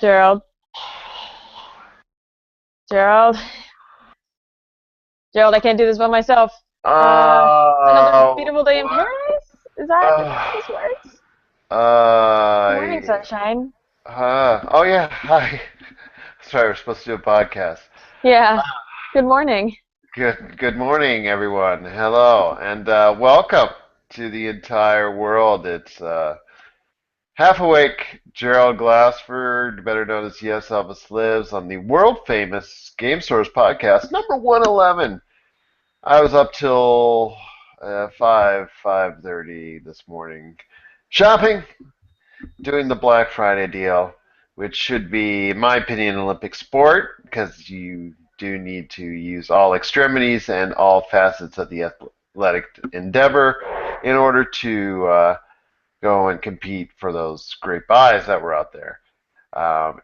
Gerald, Gerald, Gerald, I can't do this by myself. Another beautiful day in What? paradise? Is that how Uh, this works? Good morning, uh, sunshine. oh yeah, hi. Sorry, we're supposed to do a podcast. Yeah. Good morning. Good morning, everyone. Hello, and welcome to the entire world. It's half awake Gerald Glassford, better known as Yes Elvis Lives, on the world famous Game Source podcast, number 111. I was up till 5:30 this morning shopping, doing the Black Friday deal, which should be, in my opinion, an Olympic sport because you do need to use all extremities and all facets of the athletic endeavor in order to go and compete for those great buys that were out there.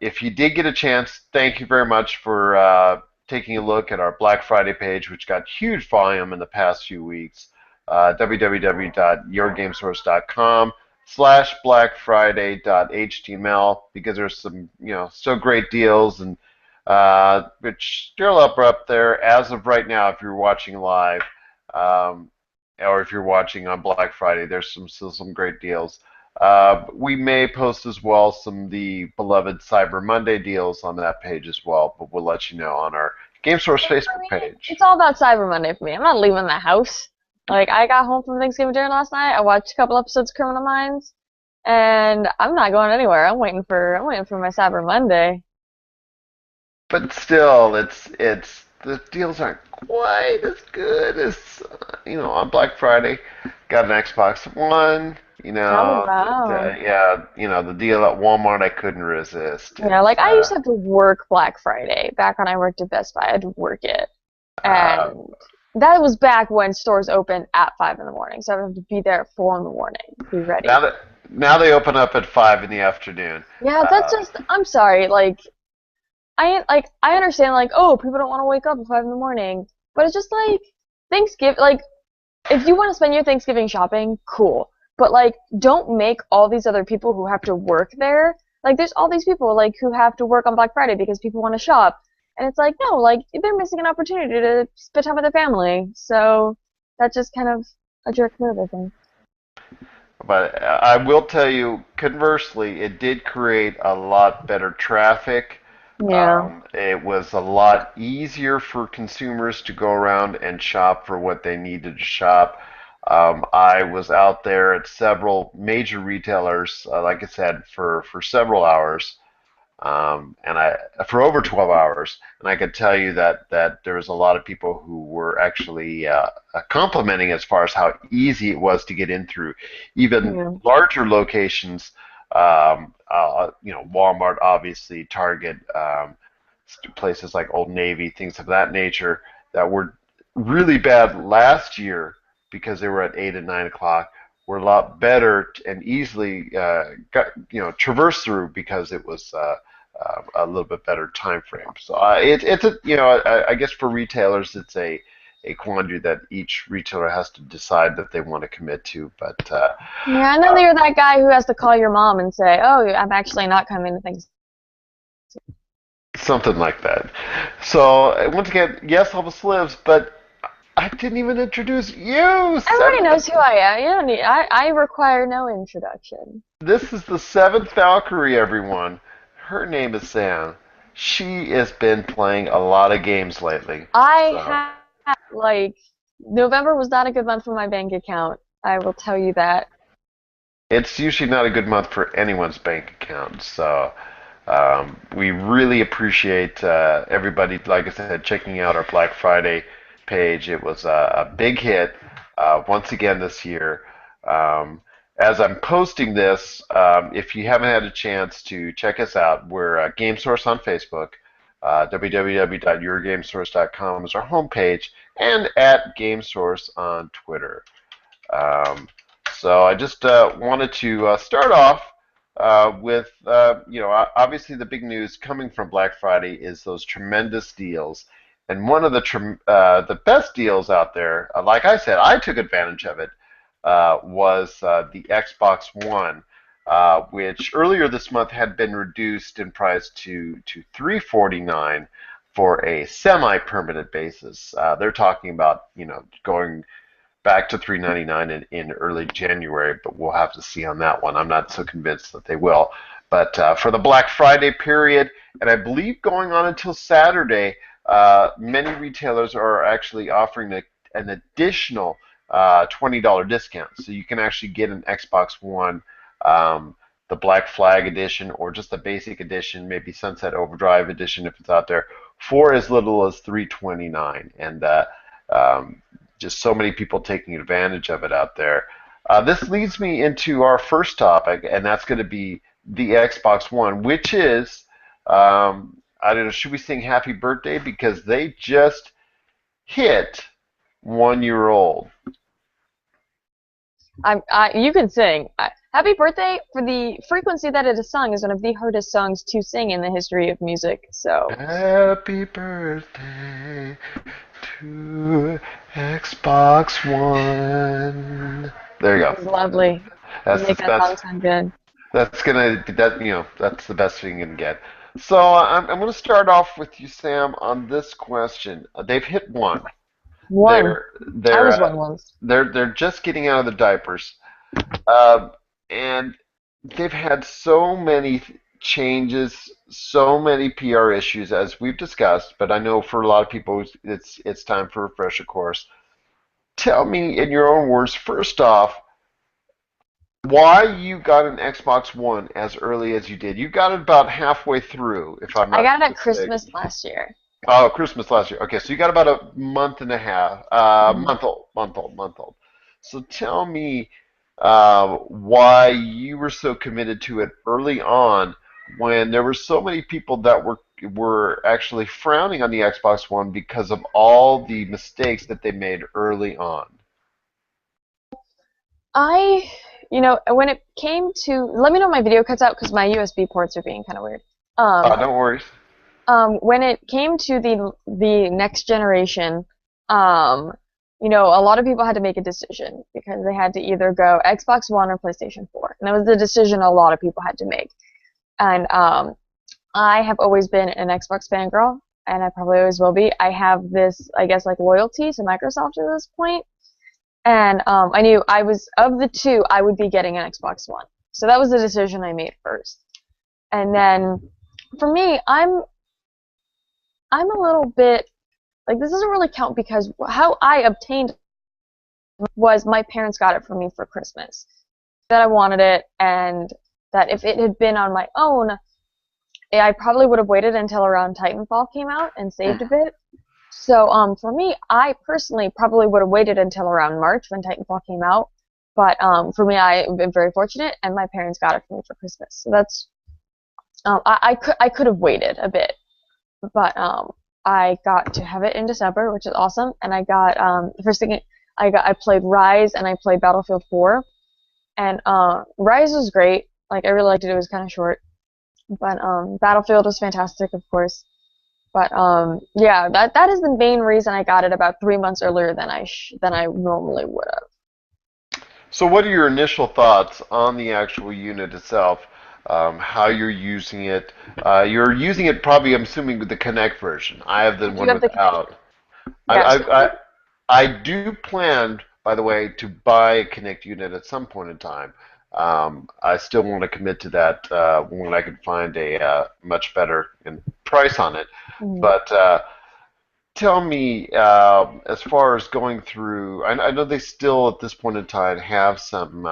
If you did get a chance, thank you very much for taking a look at our Black Friday page, which got huge volume in the past few weeks. www.yourgamessource.com/blackfriday.html because there's some, still great deals and which still up there as of right now. If you're watching live, um, or if you're watching on Black Friday, there's still some great deals. We may post as well some of the beloved Cyber Monday deals on that page as well, but we'll let you know on our GameSource For Facebook me, page. it's all about Cyber Monday for me. I'm not leaving the house. Like, I got home from Thanksgiving dinner last night. I watched a couple episodes of Criminal Minds, and I'm not going anywhere. I'm waiting for my Cyber Monday. But still, it's the deals aren't quite as good as on Black Friday. Got an Xbox One. Tell me about. Yeah, the deal at Walmart I couldn't resist. Yeah, like It's I used to have to work Black Friday back when I worked at Best Buy. I had to work it. uh, And that was back when stores opened at 5 in the morning. So I would have to be there at 4 in the morning, be now ready. that now they open up at 5 in the afternoon. Yeah, that's Uh, just, I'm sorry. I understand like, oh, people don't want to wake up at 5 in the morning. But it's just like Thanksgiving, like if you want to spend your Thanksgiving shopping, cool. But like don't make all these other people who have to work there. Like there's all these people like who have to work on Black Friday because people want to shop. And it's like, no, like they're missing an opportunity to spend time with their family. So that's just kind of a jerk move, I think. But I will tell you, conversely, it did create a lot better traffic. Yeah. It was a lot easier for consumers to go around and shop for what they needed to shop. I was out there at several major retailers, like I said, for several hours, and I for over 12 hours, and I could tell you that there was a lot of people who were actually complimenting as far as how easy it was to get in through, even Yeah. larger locations. Walmart, obviously, Target, places like Old Navy, things of that nature that were really bad last year because they were at 8 and 9 o'clock were a lot better and easily traversed through because it was a little bit better time frame. So it's a I guess for retailers it's a quandary that each retailer has to decide that they want to commit to. But Yeah, and then uh, you're that guy who has to call your mom and say, "Oh, I'm actually not coming to things." something like that. So once again, yes, Elvis lives, but I didn't even introduce you. Everybody Seventh. knows who I am. You don't need. I require no introduction. This is the seventh Valkyrie, everyone. Her name is Sam. She has been playing a lot of games lately. I So had like November was not a good month for my bank account. I will tell you that. it's usually not a good month for anyone's bank account. So we really appreciate everybody, like I said, checking out our Black Friday page. It was a big hit once again this year. Um, as I'm posting this, if you haven't had a chance to check us out, we're GameSource on Facebook. www.yourgamesource.com is our homepage, and at GameSource on Twitter. Um, so I just wanted to start off with, obviously the big news coming from Black Friday is those tremendous deals. And one of the best deals out there, like I said, I took advantage of it, was the Xbox One. which earlier this month had been reduced in price to $349 for a semi-permanent basis. They're talking about going back to $399 in early January, but we'll have to see on that one. I'm not so convinced that they will. But for the Black Friday period, and I believe going on until Saturday, many retailers are actually offering an additional $20 discount. So you can actually get an Xbox One, the Black Flag edition, or just the basic edition, maybe Sunset Overdrive edition if it's out there, for as little as $329. And just so many people taking advantage of it out there. This leads me into our first topic, and that's going to be the Xbox One, which is, I don't know, should we sing happy birthday? Because they just hit 1 year old. You can sing. Happy birthday for the frequency that it is sung is one of the hardest songs to sing in the history of music. So Happy birthday to Xbox One. There you it go. was lovely. You That's make the that that's song sound good. that's gonna that that's the best thing you can get. So I'm gonna start off with you, Sam, on this question. They've hit one. One. They're I they're was uh, one once. they're just getting out of the diapers, uh, and they've had so many changes, so many PR issues as we've discussed. But I know for a lot of people, it's time for a refresher course. Tell me in your own words, first off, why you got an Xbox One as early as you did. You got it about halfway through, if I'm I not got it at mistaken. Christmas last year. Oh, Christmas last year. Okay, so you got about a month and a half, Mhm. month old. So tell me why you were so committed to it early on when there were so many people that were actually frowning on the Xbox One because of all the mistakes that they made early on. I, when it came to, let me know if my video cuts out because my USB ports are being kind of weird. Don't worry. When it came to the next generation, um, a lot of people had to make a decision because they had to either go Xbox One or PlayStation 4, and that was the decision a lot of people had to make. And I have always been an Xbox fangirl, and I probably always will be. I have this, I guess, like loyalty to Microsoft at this point, and I knew I was of the two, I would be getting an Xbox One. So that was the decision I made first. And then for me, I'm a little bit like this doesn't really count because how I obtained was my parents got it for me for Christmas. That I wanted it, and that if it had been on my own, I probably would have waited until around Titanfall came out and saved a bit. So for me, I personally probably would have waited until around March when Titanfall came out. But for me, I've been very fortunate, and my parents got it for me for Christmas. So that's I could have waited a bit, but I got to have it in December, which is awesome. And I got the first thing I played Rise and I played Battlefield 4, and Rise was great. Like I really liked it. It was kind of short, but Battlefield was fantastic, of course. But yeah, that is the main reason I got it about 3 months earlier than I normally would have. So, what are your initial thoughts on the actual unit itself? How you're using it? You're using it probably, I'm assuming, with the Connect version. I have the I do one have the Connect. without. I, Yeah, so I, I, I do plan, by the way, to buy a Connect unit at some point in time. I still want to commit to that when I can find a much better price on it. mm, But tell me, as far as going through, I know they still at this point in time have some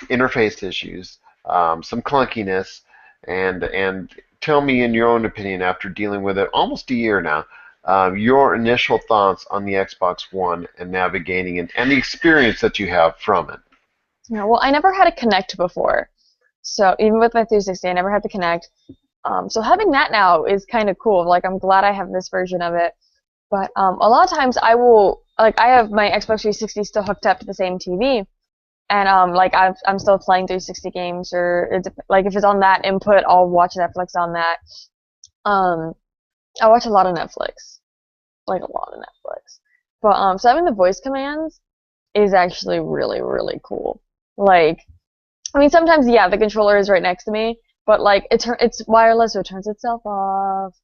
interface issues, some clunkiness, and tell me, in your own opinion, after dealing with it almost a year now, your initial thoughts on the Xbox One and navigating it, and the experience that you have from it. yeah, well, I never had a Connect before, so even with my 360, I never had the Connect. So having that now is kind of cool. Like I'm glad I have this version of it. But a lot of times I will like I have my Xbox 360 still hooked up to the same TV, and like I'm still playing 360 games, or it's, like if it's on that input, I'll watch Netflix on that. Um, I watch a lot of Netflix, like a lot of Netflix. But so having the voice commands is actually really really cool. Like I mean, sometimes, yeah, the controller is right next to me, but like it's wireless, so it turns itself off.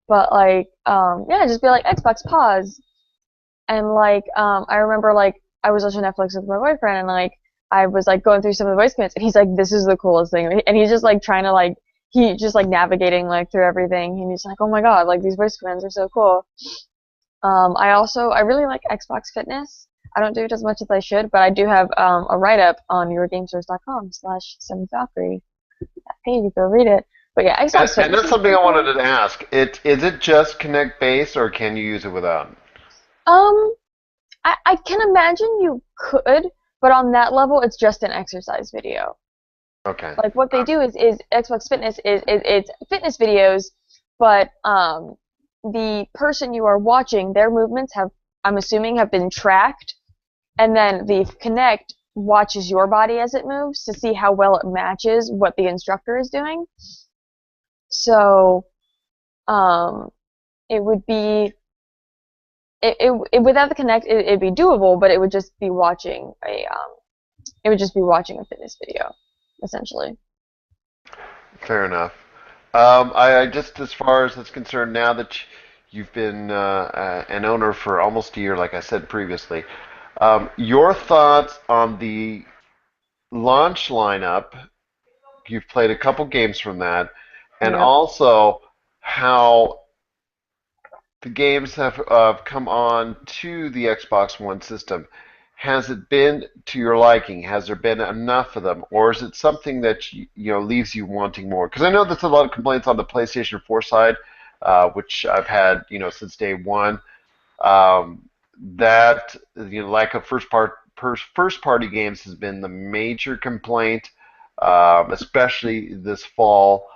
But like, yeah, just be like Xbox pause, and like, I remember like I was watching Netflix with my boyfriend, and like I was like going through some of the voice commands, and he's like, "This is the coolest thing," and he's just like trying to like he just like navigating like through everything, and he's like, "Oh my god, like these voice commands are so cool." I really like Xbox Fitness. I don't do it as much as I should, but I do have a write up on yourgamesource.com/7valkyrie. That page, you go read it. But yeah, And, Xbox and Fitness that's is something pretty I cool. wanted to ask. Is it just Connect Base, or can you use it without? Um, I can imagine you could, but on that level, it's just an exercise video. Okay. Like what they do is Xbox Fitness is it's fitness videos, but the person you are watching, their movements have, I'm assuming, have been tracked, and then the Connect watches your body as it moves to see how well it matches what the instructor is doing. So, um, it would be without the Connect, it'd be doable, but it would just be watching a fitness video, essentially. Fair enough. I just, as far as it's concerned, now that you've been an owner for almost a year, like I said previously, your thoughts on the launch lineup? You've played a couple games from that, and Yep. also how the games have come on to the Xbox One system. Has it been to your liking? Has there been enough of them, or is it something that leaves you wanting more? Because I know there's a lot of complaints on the PlayStation 4 side, which I've had since day one. That lack of first party games has been the major complaint, especially this fall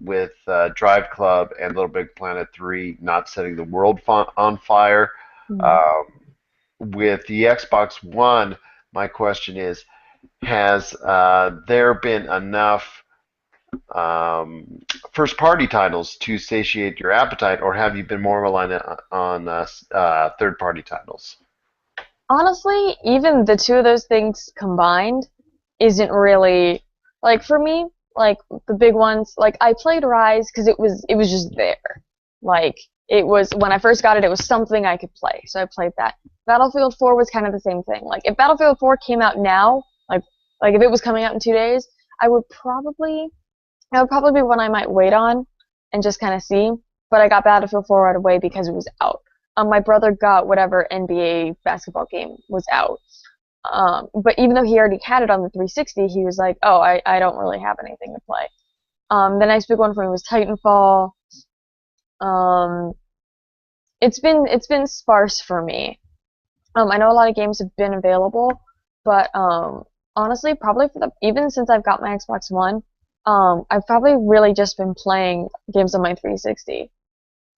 with Drive Club and Little Big Planet 3 not setting the world on fire. Mhm. Um, with the Xbox One, my question is, has there been enough first party titles to satiate your appetite, or have you been more reliant on third party titles? Honestly, even the two of those things combined isn't really like for me, like the big ones, like I played Rise because it was just there. Like it was when I first got it, it was something I could play. So I played that. Battlefield 4 was kind of the same thing. Like if Battlefield 4 came out now, like if it was coming out in 2 days, I would probably that would probably be one I might wait on and just kind of see. But I got Battlefield 4 right away because it was out. My brother got whatever NBA basketball game was out. But even though he already had it on the 360, he was like, "Oh, I don't really have anything to play." The next big one for me was Titanfall. Um, it's been sparse for me. I know a lot of games have been available, but honestly, probably for the even since I've got my Xbox One, I've probably really just been playing games on my 360.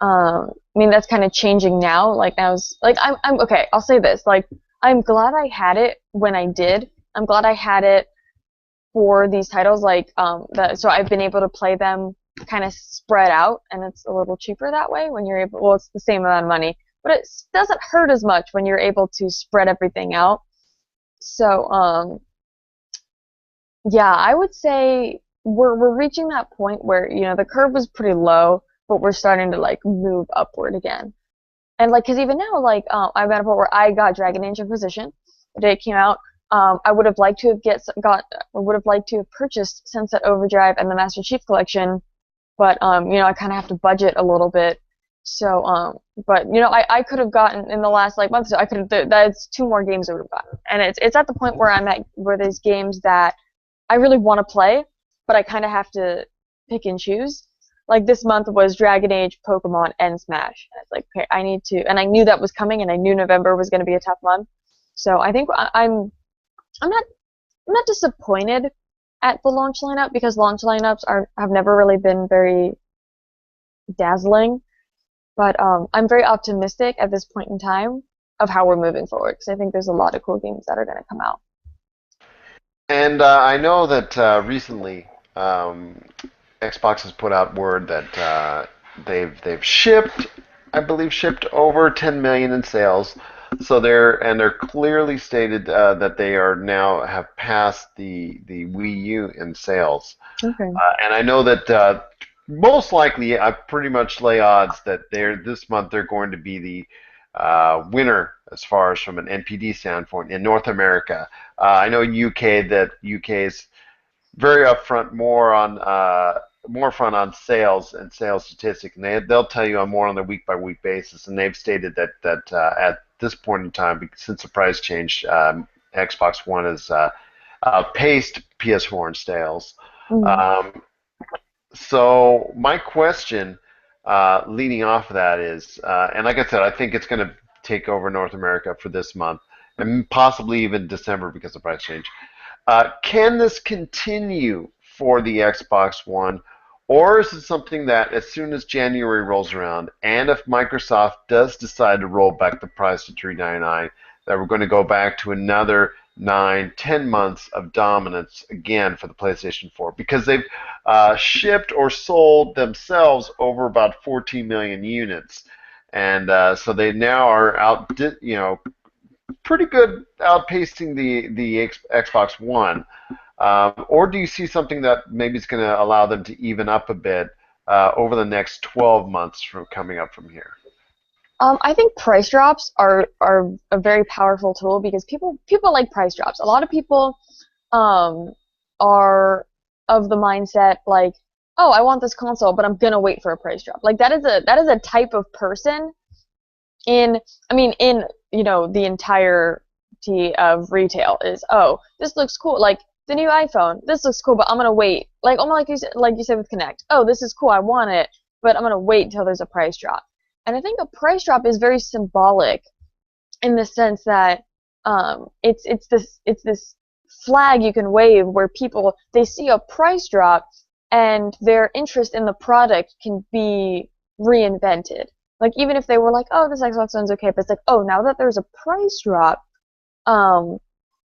I mean that's kind of changing now. Like I was like I'm okay. I'll say this. Like I'm glad I had it when I did. I'm glad I had it for these titles. Like so I've been able to play them kind of spread out, and it's a little cheaper that way when you're able. Well, it's the same amount of money, but it doesn't hurt as much when you're able to spread everything out. So yeah, I would say we're reaching that point where the curve was pretty low, but we're starting to like move upward again. And like, cause even now, like, I'm at a point where I got Dragon Age Inquisition the day it came out. I would have liked to have would have liked to have purchased Sunset Overdrive and the Master Chief Collection, but I kind of have to budget a little bit. So, but I could have gotten in the last like month, so I could have. That's two more games I would have gotten, and it's at the point where I'm at where there's games that I really want to play, but I kind of have to pick and choose. Like this month was Dragon Age, Pokemon, and Smash. And it's like, okay, I need to, and I knew that was coming, and I knew November was going to be a tough month. So I think I'm not I'm not disappointed at the launch lineup because launch lineups have never really been very dazzling. But I'm very optimistic at this point in time of how we're moving forward because I think there's a lot of cool games that are going to come out. And I know that recently Xbox has put out word that they've shipped, I believe, shipped over 10 million in sales. They're clearly stated that they are now have passed the Wii U in sales. Okay. And I know that most likely, I pretty much lay odds that this month they're going to be the winner as far as from an NPD standpoint in North America. I know UK that UK is very upfront, more front on sales and sales statistics, and they'll tell you on more on a week by week basis. And they've stated that at this point in time, since the price change, Xbox One has outpaced PS4 in sales. Mm. Um, so my question, leading off of that is, and like I said, I think it's going to take over North America for this month, and possibly even December because of price change. Can this continue for the Xbox One, or is it something that as soon as January rolls around, and if Microsoft does decide to roll back the price to $399, that we're going to go back to another 9, 10 months of dominance again for the PlayStation 4 because they've shipped or sold themselves over about 14 million units, and so they now are out, pretty good outpacing the Xbox One. Or do you see something that maybe is going to allow them to even up a bit over the next 12 months from coming up from here? I think price drops are a very powerful tool because people like price drops. A lot of people um, are of the mindset like, oh, I want this console, but I'm gonna wait for a price drop. Like that is a type of person in I mean in the entirety of retail is, oh, this looks cool, like the new iPhone, this looks cool, but I'm gonna wait, like almost like you said with Connect, oh, this is cool, I want it, but I'm gonna wait until there's a price drop. And I think a price drop is very symbolic in the sense that it's this flag you can wave where people, they see a price drop and their interest in the product can be reinvented. Like even if they were like, oh, this Xbox One's okay, but it's like, oh, now that there's a price drop, um,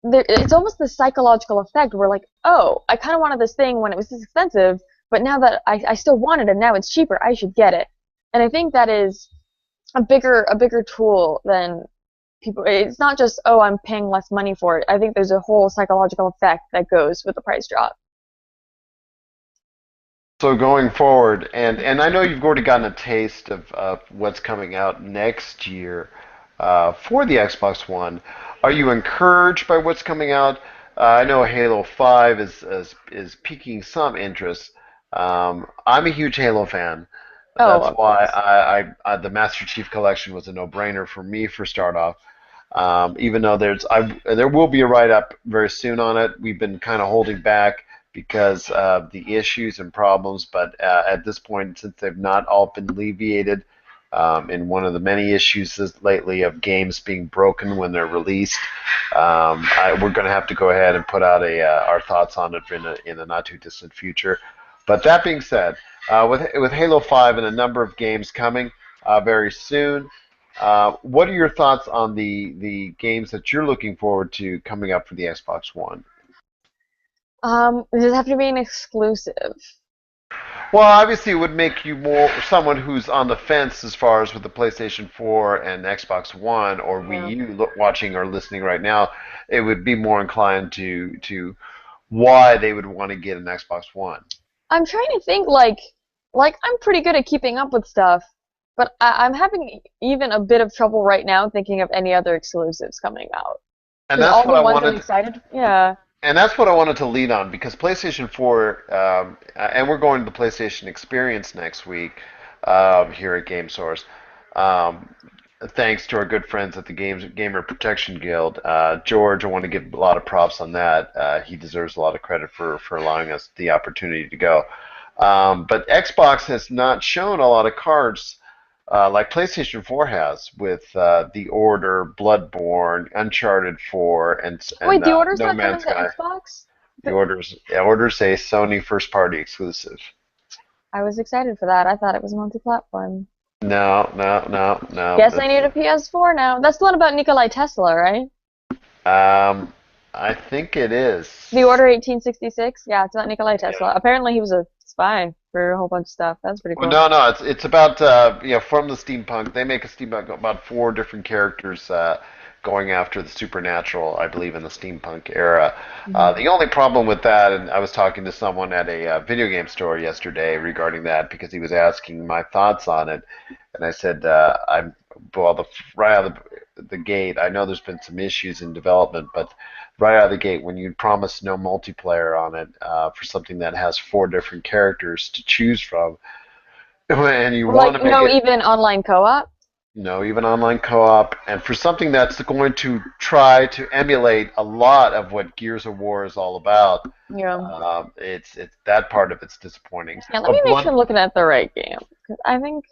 it's almost the psychological effect where like, oh, I kind of wanted this thing when it was this expensive, but now that I still want it and now it's cheaper, I should get it. And I think that is a bigger tool than people. It's not just, oh, I'm paying less money for it. I think there's a whole psychological effect that goes with the price drop. So going forward, and I know you've already gotten a taste of what's coming out next year for the Xbox One. Are you encouraged by what's coming out? I know Halo 5 is piquing some interest. I'm a huge Halo fan. Oh, That's of why course. the Master Chief Collection was a no-brainer for me for start off. Even though there will be a write-up very soon on it. We've been kind of holding back because of the issues and problems, but at this point, since they've not all been alleviated, in one of the many issues lately of games being broken when they're released, we're going to have to go ahead and put out our thoughts on it in a not too distant future. But that being said, with Halo 5 and a number of games coming very soon, what are your thoughts on the games that you're looking forward to coming up for the Xbox One? Does it have to be an exclusive? Well, obviously, it would make you more someone who's on the fence as far as with the PlayStation 4 and Xbox One or Yeah. Wii U watching or listening right now. It would be more inclined to why they would want to get an Xbox One. I'm trying to think like I'm pretty good at keeping up with stuff, but I'm having even a bit of trouble right now thinking of any other exclusives coming out. And Because that's all what the I ones I'm wanted. excited, yeah. And that's what I wanted to lead on because PlayStation 4, and we're going to the PlayStation Experience next week here at Game Source. Um, Thanks to our good friends at the Gamer Protection Guild. George, I want to give a lot of props on that. He deserves a lot of credit for allowing us the opportunity to go. But Xbox has not shown a lot of cards like PlayStation 4 has with The Order, Bloodborne, Uncharted 4, and Wait, the order's No not Man's coming to Sky. Xbox? The Order's a Sony first party exclusive. I was excited for that. I thought it was multi-platform. No, no, no, no. Guess I need a PS4 now. That's the one about Nikolai Tesla, right? Um, I think it is. The Order 1866? Yeah, it's about Nikolai Yeah. Tesla. Apparently he was a spy for a whole bunch of stuff. That's pretty Well, cool. no, no, it's about from the steampunk. They make a steampunk about four different characters going after the supernatural, I believe, in the steampunk era. Hmm. The only problem with that, and I was talking to someone at a video game store yesterday regarding that because he was asking my thoughts on it, and I said I'm well, right out of the gate. I know there's been some issues in development, but right out of the gate, when you promise no multiplayer on it for something that has four different characters to choose from and you Like, want to make no, it, even online co-op? even online co-op, and for something that's going to try to emulate a lot of what Gears of War is all about, Yeah. it's that part of it's disappointing. Yeah, let me But make sure I'm looking at the right game. 'Cause I think,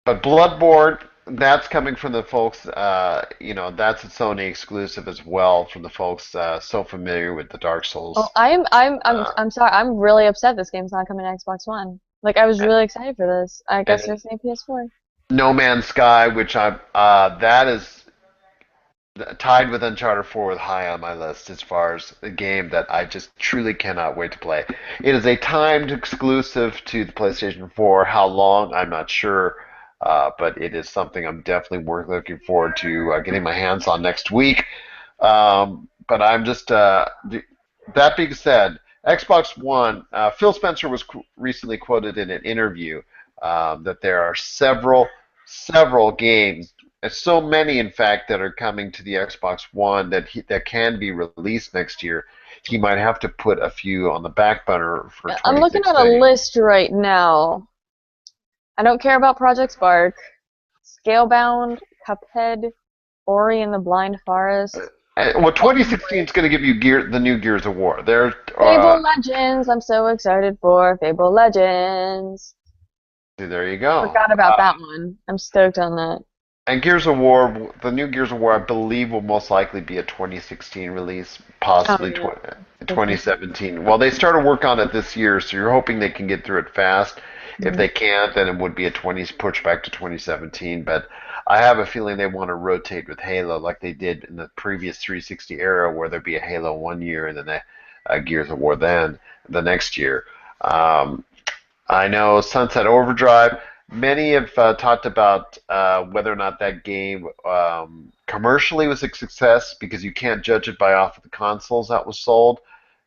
Bloodborne, that's coming from the folks. That's a Sony exclusive as well from the folks so familiar with the Dark oh, Souls. I'm Uh, I'm sorry. I'm really upset this game's not coming to Xbox One. Like, I was really excited for this. I guess and there's no PS4. No Man's Sky, which I'm that is tied with Uncharted 4 with high on my list as far as a game that I just truly cannot wait to play. It is a timed exclusive to the PlayStation 4. How long, I'm not sure, but it is something I'm definitely looking forward to getting my hands on next week. But I'm just, that being said, Xbox One, Phil Spencer was recently quoted in an interview that there are several games so many, in fact, that are coming to the Xbox One that can be released next year. He might have to put a few on the back burner for I'm looking at a 2016. list right now. I don't care about Project Spark, Scalebound, Cuphead, Ori and the Blind Forest, Well, Quantum 2016 Break, is going to give you the new Gears of War. Fable Legends. I'm so excited for Fable Legends. There you go. Forgot about that one. I'm stoked on that. And Gears of War, the new Gears of War, I believe will most likely be a 2016 release, Oh possibly yeah, good thinking. 2017. Well, they started work on it this year, so you're hoping they can get through it fast. If Mhm. they can't, then it would be a 20 push back to 2017. But I have a feeling they want to rotate with Halo like they did in the previous 360 era, where there'd be a Halo one year and then a Gears of War then the next year. Um, I know Sunset Overdrive. Many have talked about whether or not that game commercially was a success because you can't judge it by off of the consoles that was sold,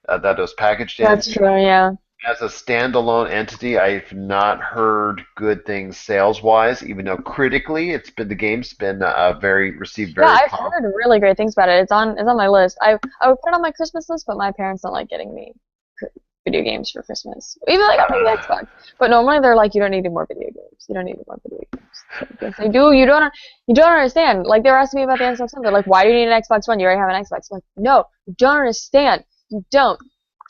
that it was packaged in. That's true. Yeah. As a standalone entity, I've not heard good things sales-wise, even though critically the game's been very received Yeah, very I've positive. heard really great things about it. It's on my list. I would put it on my Christmas list, but my parents don't like getting me video games for Christmas. Even like I'm the Xbox. But normally they're like, you don't need any more video games. You don't need any more video games. So yes, I do. You don't understand. Like they were asking me about the Xbox One. They're like, why do you need an Xbox One? You already have an Xbox. I'm like, no, you don't understand. You don't.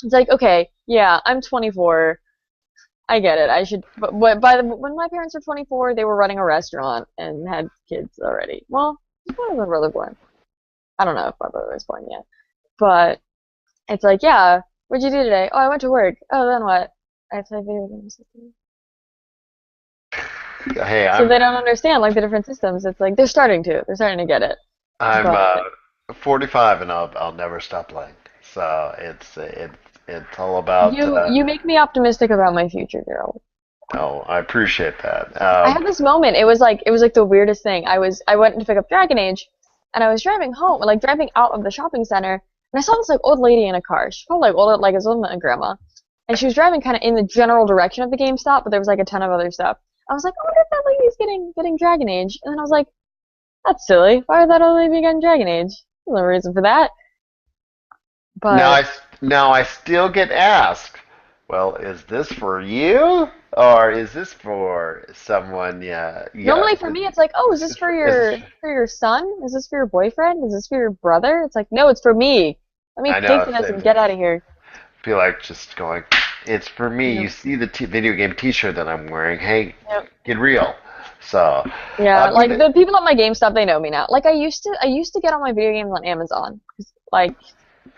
It's like, okay, yeah, I'm 24. I get it. I should, but when my parents were 24, they were running a restaurant and had kids already. Well, when was my brother born? I don't know if my brother was born yet, but it's like, yeah, what'd you do today? Oh, I went to work. Oh, then what? I have to play video games. Hey, So they don't understand like the different systems. It's like they're starting to get it. I'm But 45 and I'll never stop playing. So it's all about. you make me optimistic about my future, Gerald. Oh, I appreciate that. I had this moment. It was like the weirdest thing. I went to pick up Dragon Age, and I was driving home, like driving out of the shopping center, and I saw this like old lady in a car. She felt like older, like as old as my grandma, and she was driving kind of in the general direction of the GameStop, but there was like a ton of other stuff. I was like, I wonder if that lady's getting Dragon Age, and then I was like, that's silly. Why would that old lady be getting Dragon Age? There's no reason for that. Now But I still get asked, well, is this for you or is this for someone? Yeah, yeah. normally for me, it's like, oh, is this for Is this, your son? Is this for your boyfriend? Is this for your brother? It's like, no, it's for me. Let me I pay know. for this and get out of here. Feel like just going. It's for me. You Yep. see the video game T-shirt that I'm wearing. Hey, Yep. get real. So, Yeah, like moving. the people at my GameStop, they know me now. Like I used to get all my video games on Amazon, 'cause, like,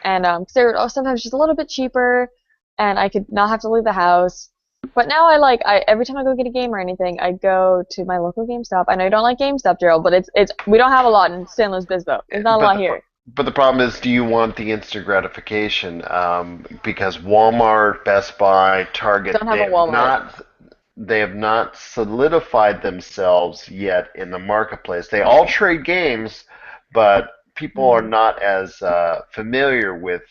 and 'cause they were sometimes just a little bit cheaper, and I could not have to leave the house. But now I every time I go get a game or anything, I go to my local GameStop. I know you don't like GameStop, Gerald, but it's we don't have a lot in San Luis Obispo. There's not a But lot here. But the problem is, do you want the instant gratification? Because Walmart, Best Buy, Target, Don't have a Walmart. they have not solidified themselves yet in the marketplace. They all trade games, but people are Hmm. not as familiar with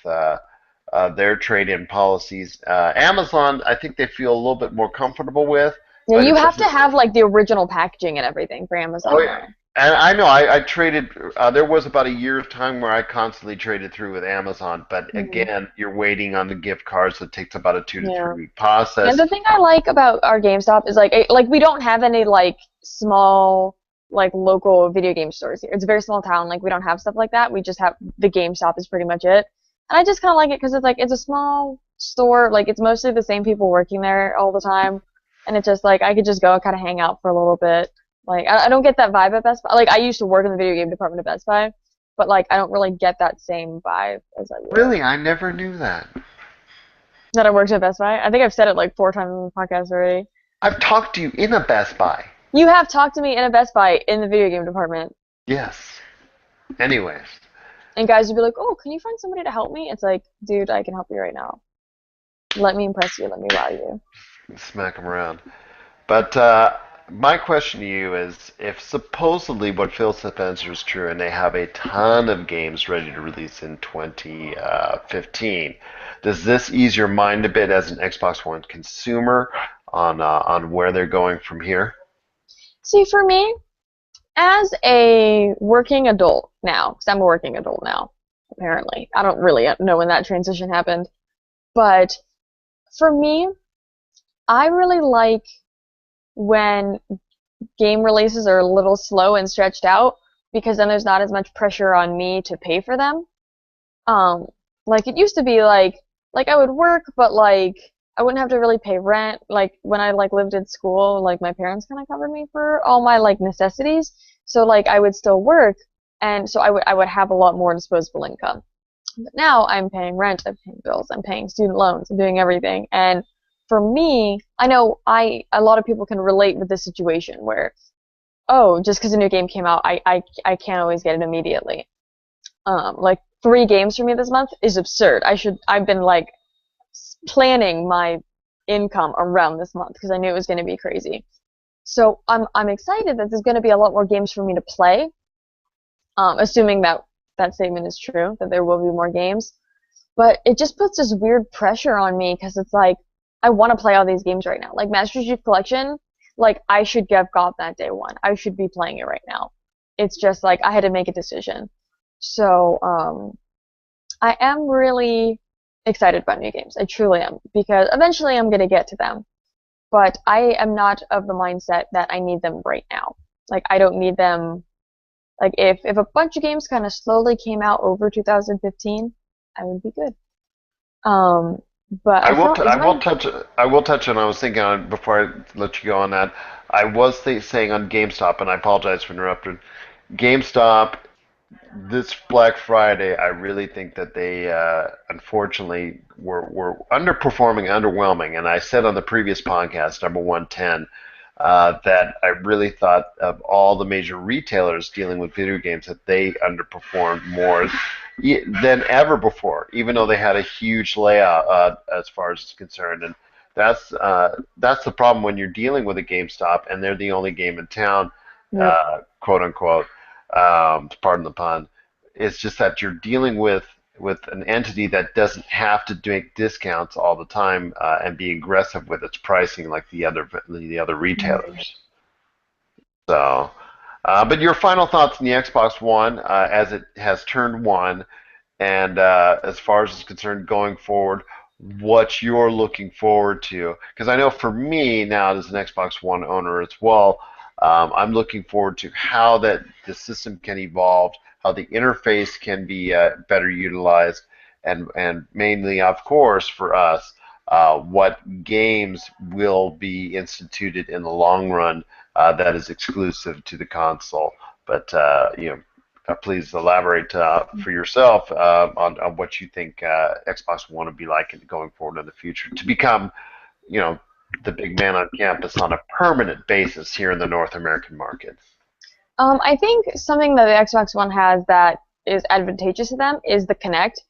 their trade-in policies. Amazon, I think they feel a little bit more comfortable with, Yeah, but you it have to doesn't. have like the original packaging and everything for Oh Amazon yeah. now. And I know I traded. There was about a year's time where I constantly traded through with Amazon, but Hmm. again, you're waiting on the gift cards. So it takes about a 2 to 3 Yeah. week Yeah, process. the thing I like about our GameStop is like we don't have any like small like local video game stores here. It's a very small town. Like we don't have stuff like that. We just have the GameStop is pretty much it. And I just kind of like it because it's like it's a small store. Like it's mostly the same people working there all the time, and it's just like I could just go and kind of hang out for a little bit. Like I don't get that vibe at Best Buy. Like I used to work in the video game department at Best Buy, but like I don't really get that same vibe as I would Really, I never knew that. that I worked at Best Buy. I think I've said it like 4 times on the podcast already. I've talked to you in a Best Buy. You have talked to me in a Best Buy in the video game department, Yes. Anyways, and guys would be like, "Oh, can you find somebody to help me?" It's like, dude, I can help you right now. Let me impress you. Let me wow you. smack them around. But my question to you is, if supposedly what Phil Spencer is true, and they have a ton of games ready to release in 2015, does this ease your mind a bit as an Xbox One consumer on where they're going from here? See, for me, as a working adult now, because I'm a working adult now, apparently, I don't really know when that transition happened, but for me, I really like when game releases are a little slow and stretched out because then there's not as much pressure on me to pay for them. Um, like it used to be like I would work, but like I wouldn't have to really pay rent. Like when I like lived in school, like my parents kind of covered me for all my like necessities. So like I would still work, and so I would have a lot more disposable income. But now I'm paying rent, I'm paying bills, I'm paying student loans, I'm doing everything. And for me, I know I a lot of people can relate with this situation where oh, just because a new game came out, I can't always get it immediately. Like 3 games for me this month is absurd. I've been like planning my income around this month because I knew it was going to be crazy. So I'm excited that there's going to be a lot more games for me to play. Assuming that that statement is true, that there will be more games. But it just puts this weird pressure on me because it's like I want to play all these games right now. Like Master Chief Collection, like I should have got that day one. I should be playing it right now. It's just like I had to make a decision. So I am really excited about new games. I truly am because eventually I'm gonna get to them. But I am not of the mindset that I need them right now. Like I don't need them. Like if a bunch of games kind of slowly came out over 2015, I would be good. Um, but I I will. felt is I will my touch. I will touch on. I was thinking on before I let you go on that. I was saying on GameStop, and I apologize for interrupting. GameStop this Black Friday, I really think that they unfortunately were underperforming, underwhelming. And I said on the previous podcast, number 110, that I really thought of all the major retailers dealing with video games that they underperformed more than ever before, even though they had a huge layout as far as it's concerned. And that's the problem when you're dealing with a GameStop and they're the only game in town, yep. quote unquote. Pardon the pun. It's just that you're dealing with an entity that doesn't have to make discounts all the time and be aggressive with its pricing like the other Mhm. retailers. So, but your final thoughts on the Xbox One as it has turned one, and as far as it's concerned going forward, what you're looking forward to? Because I know for me now, as an Xbox One owner as well, I'm looking forward to how that the system can evolve, how the interface can be better utilized, and mainly, of course, for us, what games will be instituted in the long run that is exclusive to the console. But please elaborate for yourself on what you think Xbox One would be like going forward in the future to become, you know, the big man on campus on a permanent basis here in the North American market. I think something that the Xbox One has that is advantageous to them is the Kinect.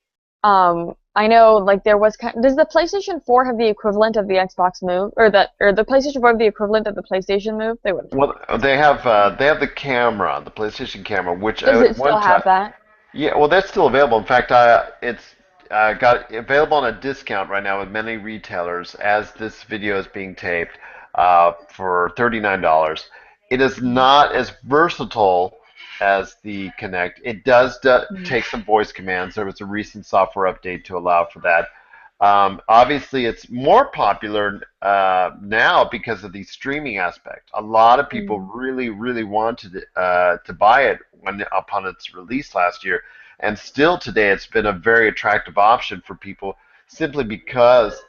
I know like does the PlayStation 4 have the equivalent of the Xbox Move or the PlayStation 4 have the equivalent of the PlayStation Move? They would. Well, they have the camera, the PlayStation camera, which Does at it one still have time, that? yeah, well, that's still available. In fact, it's got available on a discount right now with many retailers as this video is being taped for $39. It is not as versatile as the Kinect. It does Mm. take some voice commands. There was a recent software update to allow for that. Obviously, it's more popular now because of the streaming aspect. A lot of people Mm. really, really wanted to buy it when upon its release last year, and still today, it's been a very attractive option for people simply because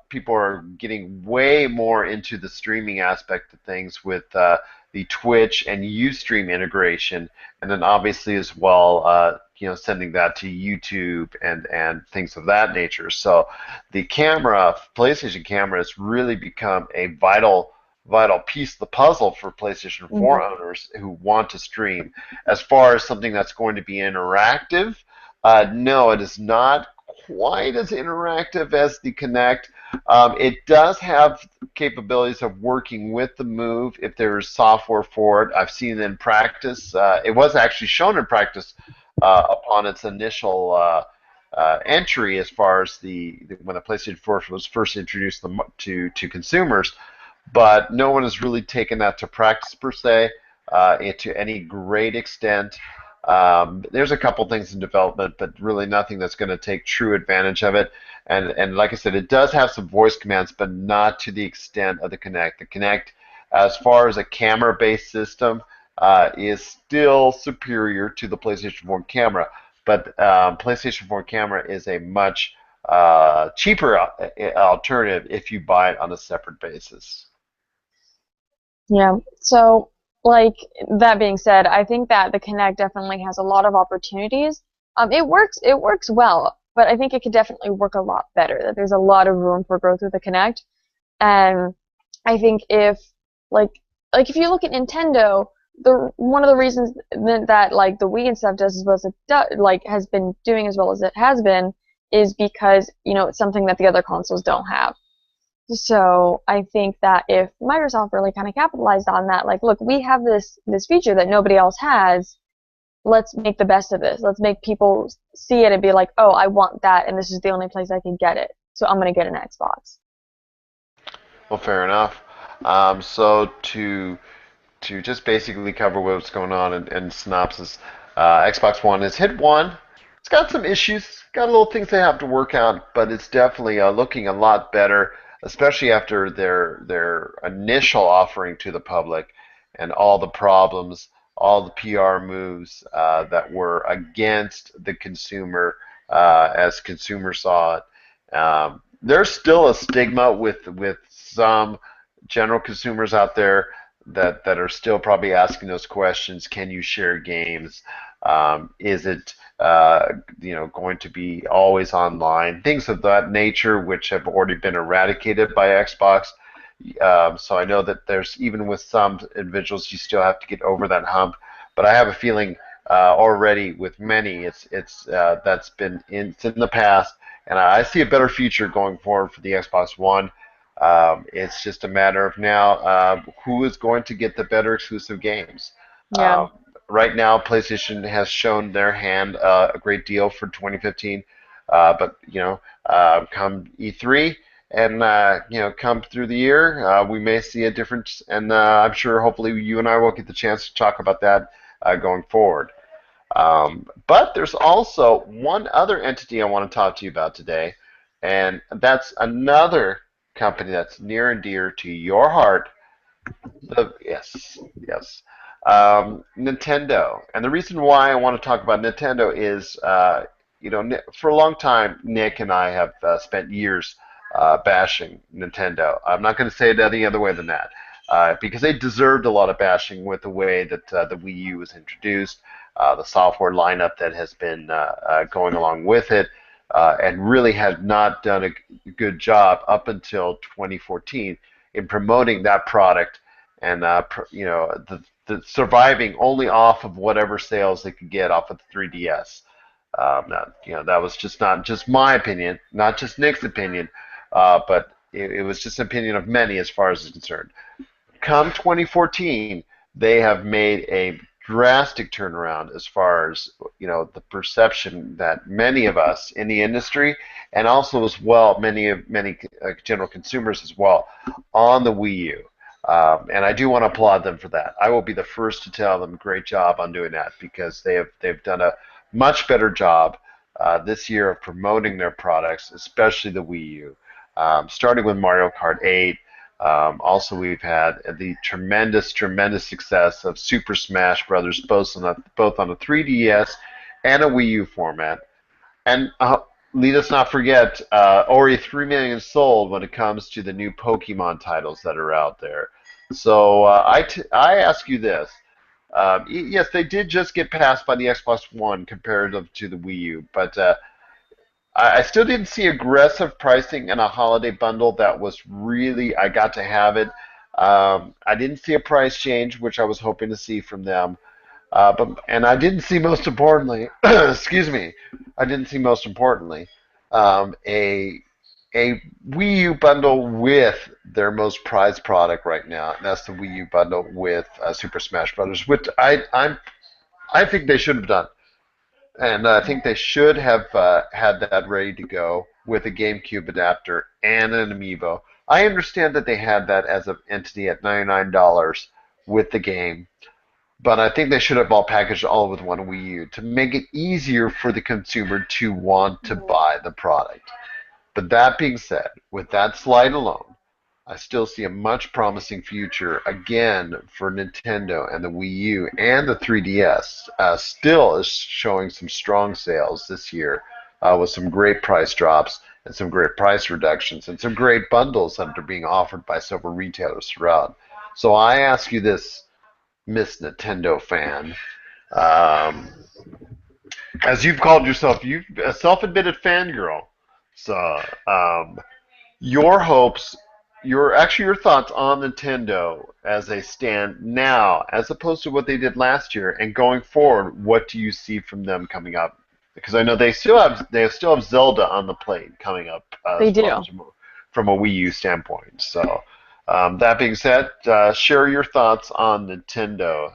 people are getting way more into the streaming aspect of things with the Twitch and Ustream integration, and then obviously as well, sending that to YouTube and things of that nature. So the camera, PlayStation camera, has really become a vital piece of the puzzle for PlayStation 4 Mhm. owners who want to stream. As far as something that's going to be interactive, no, it is not quite as interactive as the Kinect. It does have capabilities of working with the Move if there's software for it. I've seen it in practice. It was actually shown in practice upon its initial entry, as far as when the PlayStation 4 was first introduced to consumers. But no one has really taken that to practice per se, to any great extent. There's a couple things in development, but really nothing that's going to take true advantage of it. And like I said, it does have some voice commands, but not to the extent of the Kinect. The Kinect, as far as a camera-based system, is still superior to the PlayStation 4 camera. But PlayStation 4 camera is a much cheaper alternative if you buy it on a separate basis. Yeah. So, like that being said, I think that the Kinect definitely has a lot of opportunities. It works well, but I think it could definitely work a lot better. That there's a lot of room for growth with the Kinect, and I think like if you look at Nintendo, the one of the reasons that like the Wii and stuff does as well as it like has been doing as well as it has been is because it's something that the other consoles don't have. So I think that if Microsoft really kind of capitalized on that, like, look, we have this feature that nobody else has. Let's make the best of this. Let's make people see it and be like, oh, I want that, and this is the only place I can get it. So I'm gonna get an Xbox. Well, fair enough. So to just basically cover what's going on in synopsis, Xbox One has hit one. It's got some issues, got little things they have to work out, but it's definitely looking a lot better, especially after their initial offering to the public and all the problems, all the PR moves that were against the consumer as consumers saw it. There's still a stigma with some general consumers out there that are still probably asking those questions. Can you share games? Is it going to be always online? Things of that nature, which have already been eradicated by Xbox. So I know that there's even with some individuals, you still have to get over that hump. But I have a feeling already with many, it's in the past, and I see a better future going forward for the Xbox One. It's just a matter of now who is going to get the better exclusive games. Yeah. Right now, PlayStation has shown their hand a great deal for 2015, but come E3 and come through the year, we may see a difference, and I'm sure hopefully you and I will get the chance to talk about that going forward. But there's also one other entity I want to talk to you about today, and that's another company that's near and dear to your heart. Yes, yes. Nintendo. And the reason why I want to talk about Nintendo is, for a long time, Nick and I have spent years bashing Nintendo. I'm not going to say it any other way than that, because they deserved a lot of bashing with the way that the Wii U was introduced, the software lineup that has been going along with it, and really had not done a good job up until 2014 in promoting that product and the surviving only off of whatever sales they could get off of the 3DS. That was just not just my opinion, not just Nick's opinion, but it was just an opinion of many as far as is concerned. Come 2014, they have made a drastic turnaround as far as the perception that many of us in the industry, and also as well many general consumers as well, on the Wii U. And I do want to applaud them for that. I will be the first to tell them great job on doing that, because they've done a much better job this year of promoting their products, especially the Wii U. Starting with Mario Kart 8. Also, we've had the tremendous success of Super Smash Brothers, both on a 3DS and a Wii U format. And let us not forget, already 3 million sold when it comes to the new Pokemon titles that are out there. So I ask you this. Yes, they did just get passed by the Xbox One comparative to the Wii U, but I still didn't see aggressive pricing in a holiday bundle that was really, I got to have it. I didn't see a price change, which I was hoping to see from them. And I didn't see, most importantly, excuse me, I didn't see, most importantly, um, a a Wii U bundle with their most prized product right now, and that's the Wii U bundle with Super Smash Brothers, which I think they should have done. And I think they should have had that ready to go with a GameCube adapter and an amiibo. I understand that they had that as an entity at $99 with the game, but I think they should have all packaged all with one Wii U to make it easier for the consumer to want to Mhm. buy the product. But that being said, with that slide alone, I still see a much promising future again for Nintendo, and the Wii U and the 3DS still is showing some strong sales this year, with some great price drops and some great price reductions and some great bundles that are being offered by several retailers throughout. So I ask you this, Miss Nintendo fan, um, as you've called yourself, you a self-admitted fangirl. So, your hopes, your thoughts on Nintendo as they stand now, as opposed to what they did last year, and going forward, what do you see from them coming up? Because I know they still have Zelda on the plate coming up, They as well do. as from a Wii U standpoint. So, that being said, share your thoughts on Nintendo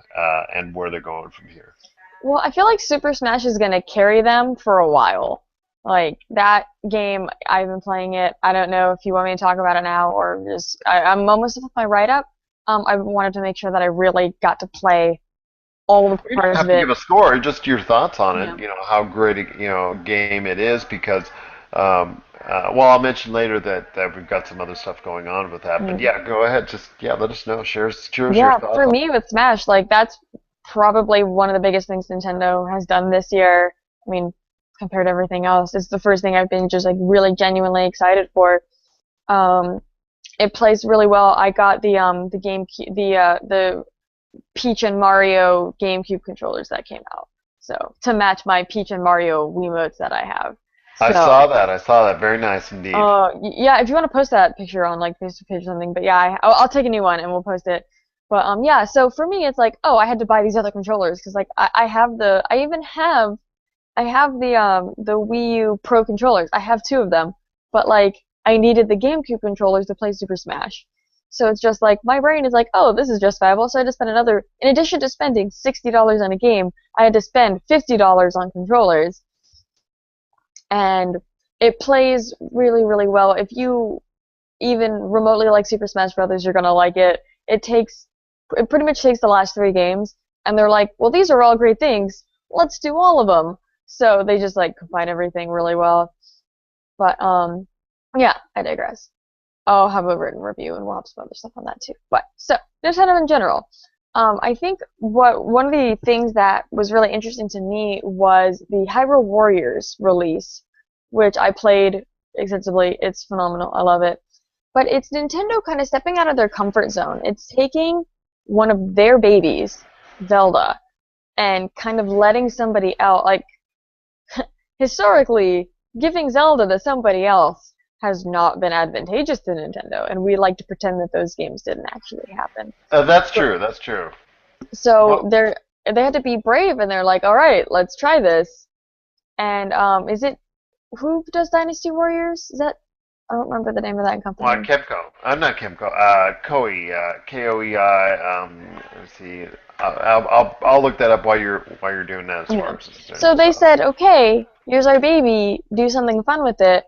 and where they're going from here. Well, I feel like Super Smash is gonna carry them for a while. Like that game, I've been playing it. I don't know if you want me to talk about it now or just I'm almost with my write-up. I wanted to make sure that I really got to play all the You don't parts of have to it. give a score, just your thoughts on Yeah. it. How great a game it is, because well, I'll mention later that we've got some other stuff going on with that. But Mm. yeah, go ahead. Just yeah, let us know. Share your Yeah, thoughts for on me with Smash, like that's probably one of the biggest things Nintendo has done this year. I mean, compared to everything else, it's the first thing I've been just like really genuinely excited for. Um, it plays really well. I got the the Peach and Mario GameCube controllers that came out. So to match my Peach and Mario Wiimotes that I have. I So saw that. I saw that. Very nice indeed. yeah, if you want to post that picture on like Facebook page or something, but yeah, I'll take a new one and we'll post it. But yeah, so for me it's like, oh, I had to buy these other controllers because like I have I even have the Wii U Pro controllers. I have two of them, but like I needed the GameCube controllers to play Super Smash. So it's just like my brain is like, oh, this is justifiable. So I had to spend another, in addition to spending $60 on a game, I had to spend $50 on controllers, and it plays really well. If you even remotely like Super Smash Brothers, you're gonna like it. It pretty much takes the last three games, and they're like, well, these are all great things. Let's do all of them. So they just like combine everything really well. But yeah, I digress. I'll have a written review, and we'll have some other stuff on that too. But so just kind of in general, I think what one of the things that was really interesting to me was the Hyrule Warriors release, which I played extensively. It's phenomenal. I love it. But it's Nintendo kind of stepping out of their comfort zone. It's taking one of their babies, Zelda, and kind of letting somebody else, like historically, giving Zelda to somebody else. has not been advantageous to Nintendo, and we like to pretend that those games didn't actually happen. That's So, true. That's true. so Well, they had to be brave, and they're like, all right, let's try this. And is it who does Dynasty Warriors? Is that I don't remember the name of that company. Kemco. I'm not Kemco. Koei. Koei. Let's see. I'll look that up while you're doing that as Yeah. far as it's concerned. So they So said, okay, here's our baby, do something fun with it.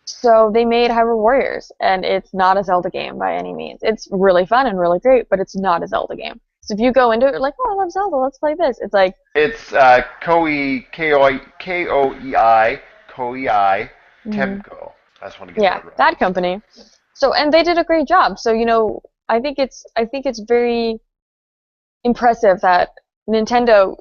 So they made Hyrule Warriors, and it's not a Zelda game by any means. It's really fun and really great, but it's not a Zelda game. So if you go into it, you're like, oh, I love Zelda, let's play this. It's like, it's Koei Koei Koei mm, Temco. I just want to get yeah, that right. that company. So and they did a great job. So I think it's very impressive that Nintendo,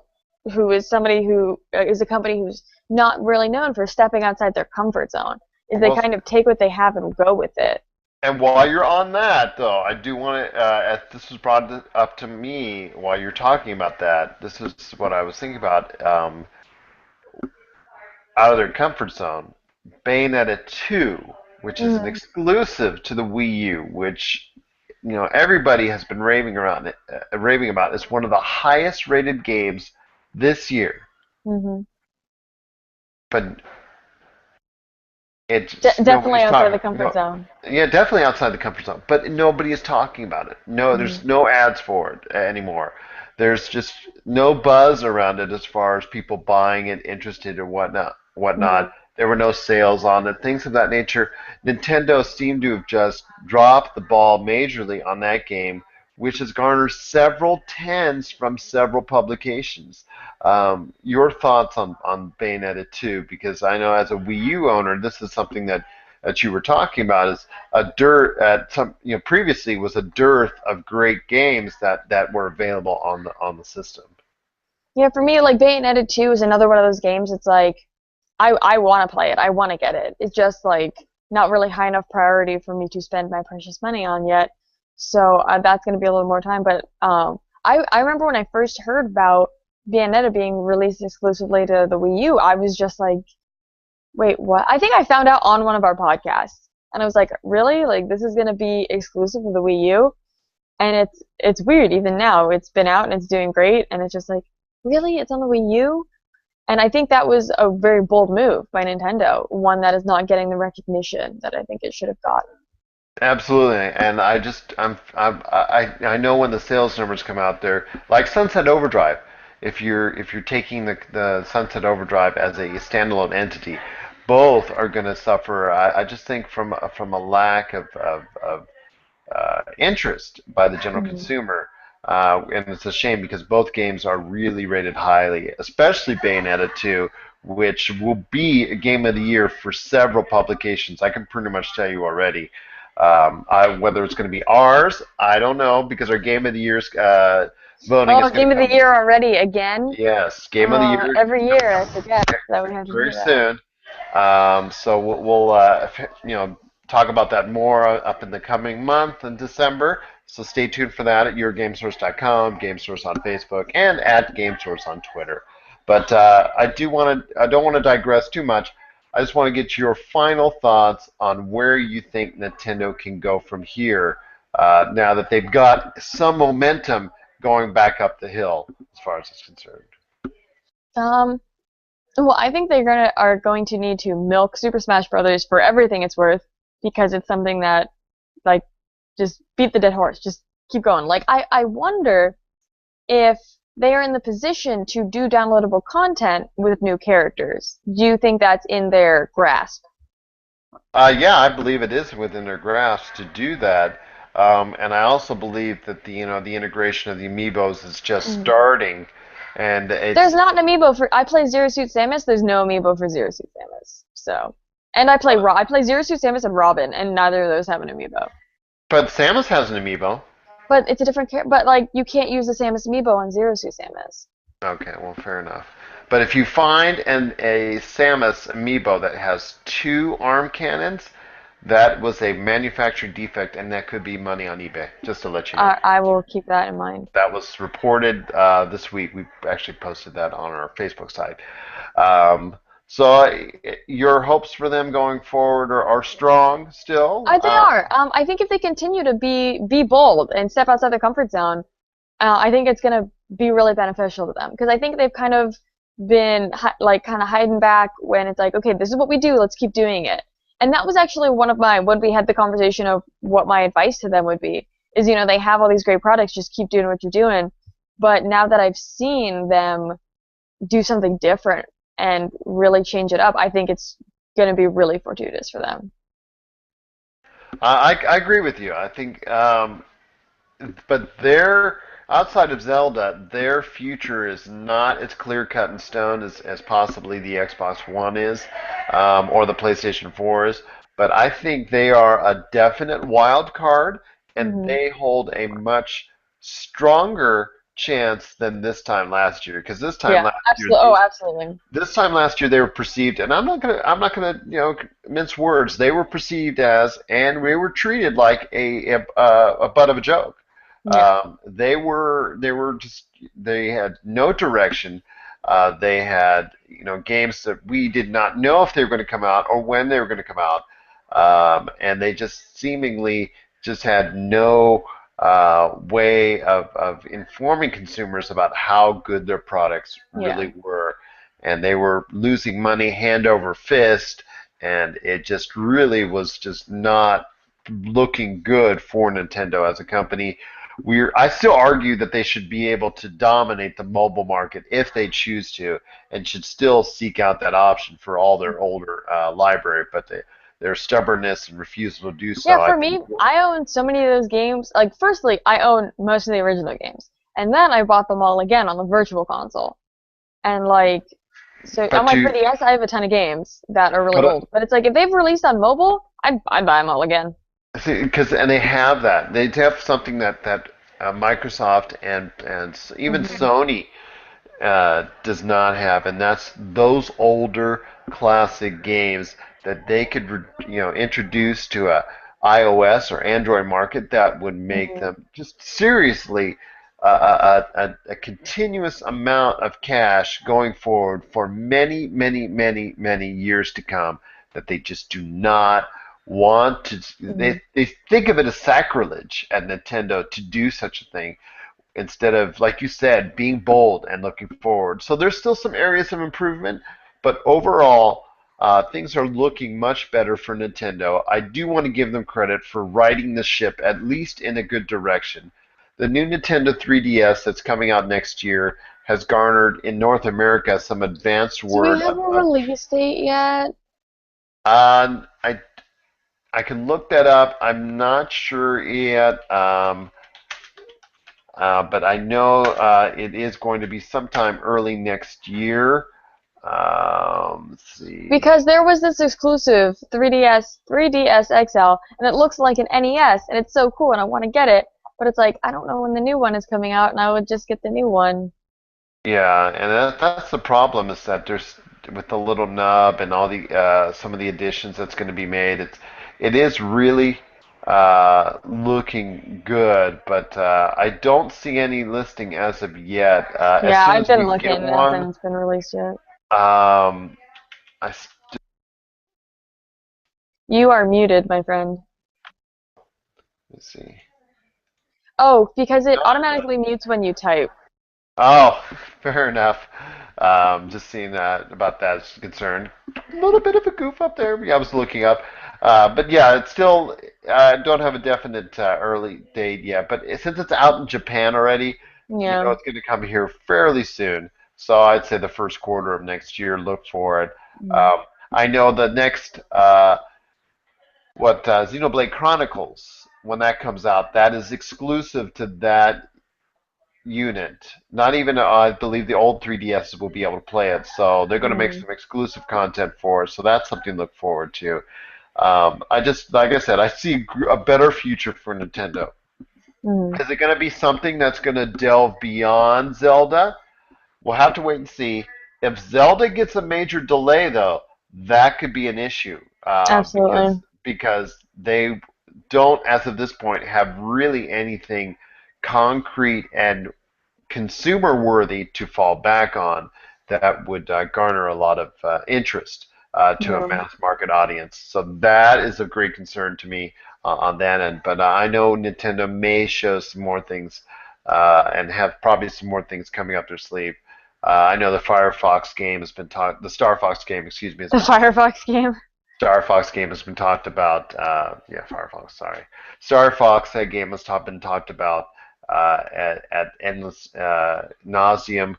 who is somebody who is a company who's not really known for stepping outside their comfort zone, is they Well, kind of take what they have and go with it. and while you're on that, though, I do want to, as this was brought up to me while you're talking about that, this is what I was thinking about. Out of their comfort zone, Bayonetta 2, which is an Mm-hmm. exclusive to the Wii U, which everybody has been raving about. It's one of the highest rated games this year, Mm-hmm. but it's Definitely nobody's outside of talking. the comfort No, zone. yeah, definitely outside the comfort zone, but nobody is talking about it. No, Mm-hmm. there's no ads for it anymore. There's just no buzz around it as far as people buying it, interested or whatnot. Mm-hmm. Whatnot. There were no sales on it, things of that nature. Nintendo seemed to have just dropped the ball majorly on that game, which has garnered several tens from several publications. Your thoughts on Bayonetta 2? Because I know as a Wii U owner, this is something that you were talking about is a dearth at some previously was a dearth of great games that were available on the system. Yeah, for me, like Bayonetta 2 is another one of those games. It's like I want to play it. I want to get it. It's just like not really high enough priority for me to spend my precious money on yet. So that's going to be a little more time. But I remember when I first heard about Bayonetta being released exclusively to the Wii U, I was just like, wait, what? I think I found out on one of our podcasts, and I was like, really? Like this is going to be exclusive to the Wii U? And it's weird even now. It's been out and it's doing great, and it's just like, really? It's on the Wii U? And I think that was a very bold move by Nintendo, one that is not getting the recognition that I think it should have gotten. Absolutely, and I know when the sales numbers come out there, like Sunset Overdrive. If you're taking the Sunset Overdrive as a standalone entity, both are going to suffer. I just think from a lack of interest by the general Mm-hmm. consumer. And it's a shame because both games are really rated highly, especially Bayonetta 2, which will be a game of the year for several publications. I can pretty much tell you already. Whether it's going to be ours, I don't know because our game of the year's voting is Oh, going to Game of the come. Year already again? Yes, game of the year Every year I forget that we have to do very that. soon. So we'll talk about that more up in the coming month in December. So stay tuned for that at yourgamesource.com, GameSource on Facebook, and at GameSource on Twitter. But I don't want to digress too much. I just want to get your final thoughts on where you think Nintendo can go from here. Now that they've got some momentum going back up the hill, as far as it's concerned. Um, well, I think they're going to need to milk Super Smash Brothers for everything it's worth because it's something that like just beat the dead horse. Just keep going. Like I wonder if they are in the position to do downloadable content with new characters. Do you think that's in their grasp? Yeah, I believe it is within their grasp to do that, and I also believe that the integration of the amiibos is just Mm. starting, and There's it's not an amiibo for. I play Zero Suit Samus. There's no amiibo for Zero Suit Samus. So, and I play Zero Suit Samus and Robin, and neither of those have an amiibo. but Samus has an amiibo. But it's a different character. But like, you can't use the Samus amiibo on Zero Suit Samus. Okay, well, fair enough. But if you find a Samus amiibo that has two arm cannons, that was a manufacturing defect, and that could be money on eBay. Just to let you know. I will keep that in mind. That was reported this week. We actually posted that on our Facebook site. Um, So your hopes for them going forward are strong still. They are. I think if they continue to be bold and step outside their comfort zone, I think it's gonna be really beneficial to them because I think they've kind of been like kind of hiding back when it's like, okay, this is what we do, let's keep doing it. And that was actually one of my when we had the conversation of what my advice to them would be is, they have all these great products, just keep doing what you're doing. But now that I've seen them do something different and really change it up, I think it's gonna be really fortuitous for them. I agree with you. I think, but their outside of Zelda, their future is not as clear cut in stone as possibly the Xbox One is, or the PlayStation 4 is. But I think they are a definite wild card, and Hmm. they hold a much stronger chance than this time last year. Because Yeah, absolutely. Oh, absolutely. this time last year they were perceived, and I'm not gonna mince words. They were perceived as, and we were treated like a butt of a joke. Yeah. They had no direction. They had games that we did not know if they were going to come out or when they were going to come out, and they just seemingly just had no way of informing consumers about how good their products Yeah. really were, and they were losing money hand over fist, and it just really was just not looking good for Nintendo as a company. I still argue that they should be able to dominate the mobile market if they choose to, and should still seek out that option for all their older library. But their stubbornness and refusal to do Yeah, so, I for think. me, I own so many of those games. Like, firstly, I own most of the original games, and then I bought them all again on the virtual console. And like, so on But my to 3DS, I have a ton of games that are really but old. But it's like if they've released on mobile, I'd buy them all again. see, because and they have that. They have something that Microsoft and even Hmm. Sony does not have, and that's those older classic games that they could introduce to a iOS or Android market that would make Hmm. them just seriously a continuous amount of cash going forward for many, many, many, many years to come that they just do not want to. Hmm. They think of it as sacrilege at Nintendo to do such a thing instead of, like you said, being bold and looking forward. So there's still some areas of improvement, but overall, things are looking much better for Nintendo. I do want to give them credit for riding the ship at least in a good direction. The new Nintendo 3DS that's coming out next year has garnered in North America some advanced Do we word have a release date yet? uh, I can look that up. I'm not sure yet. But I know it is going to be sometime early next year. Let's see. Because there was this exclusive 3DS XL, and it looks like an NES, and it's so cool, and I want to get it. But it's like I don't know when the new one is coming out, and I would just get the new one. Yeah, and that's the problem is that there's with the little nub and all the some of the additions that's going to be made. It is really looking good, but I don't see any listing as of yet. As Yeah, soon I've as we been get looking, one, nothing's been released yet. um, I You are muted, my friend. let's see. Oh, because it No, no. automatically mutes when you type. Oh, fair enough. Just seeing that about that is concerned. A little bit of a goof up there. Yeah, I was looking up, but yeah, it's still. Don't have a definite early date yet, but since it's out in Japan already, Yeah. it's going to come here fairly soon. So I'd say the first quarter of next year. Look for it. Mm. Um, I know the next Xenoblade Chronicles when that comes out, that is exclusive to that unit. Not even, I believe the old 3DS will be able to play it, so they're going to make Mm. some exclusive content for it. So that's something to look forward to. I just, like I said, I see a better future for Nintendo. Mm. Is it going to be something that's going to delve beyond Zelda? We'll have to wait and see. If Zelda gets a major delay, though, that could be an issue Absolutely. because they don't, as of this point, have really anything concrete and consumer worthy to fall back on. that would garner a lot of interest to a Yeah. mass market audience. So that is of great concern to me on that end. But I know Nintendo may show some more things and have probably some more things coming up their sleeve. I know the Firefox game has been talked, the Star Fox game, excuse me, has The been talked. Firefox game. Star Fox game has been talked about. Yeah, Firefox. Sorry, Star Fox. That game has been talked about at endless nauseum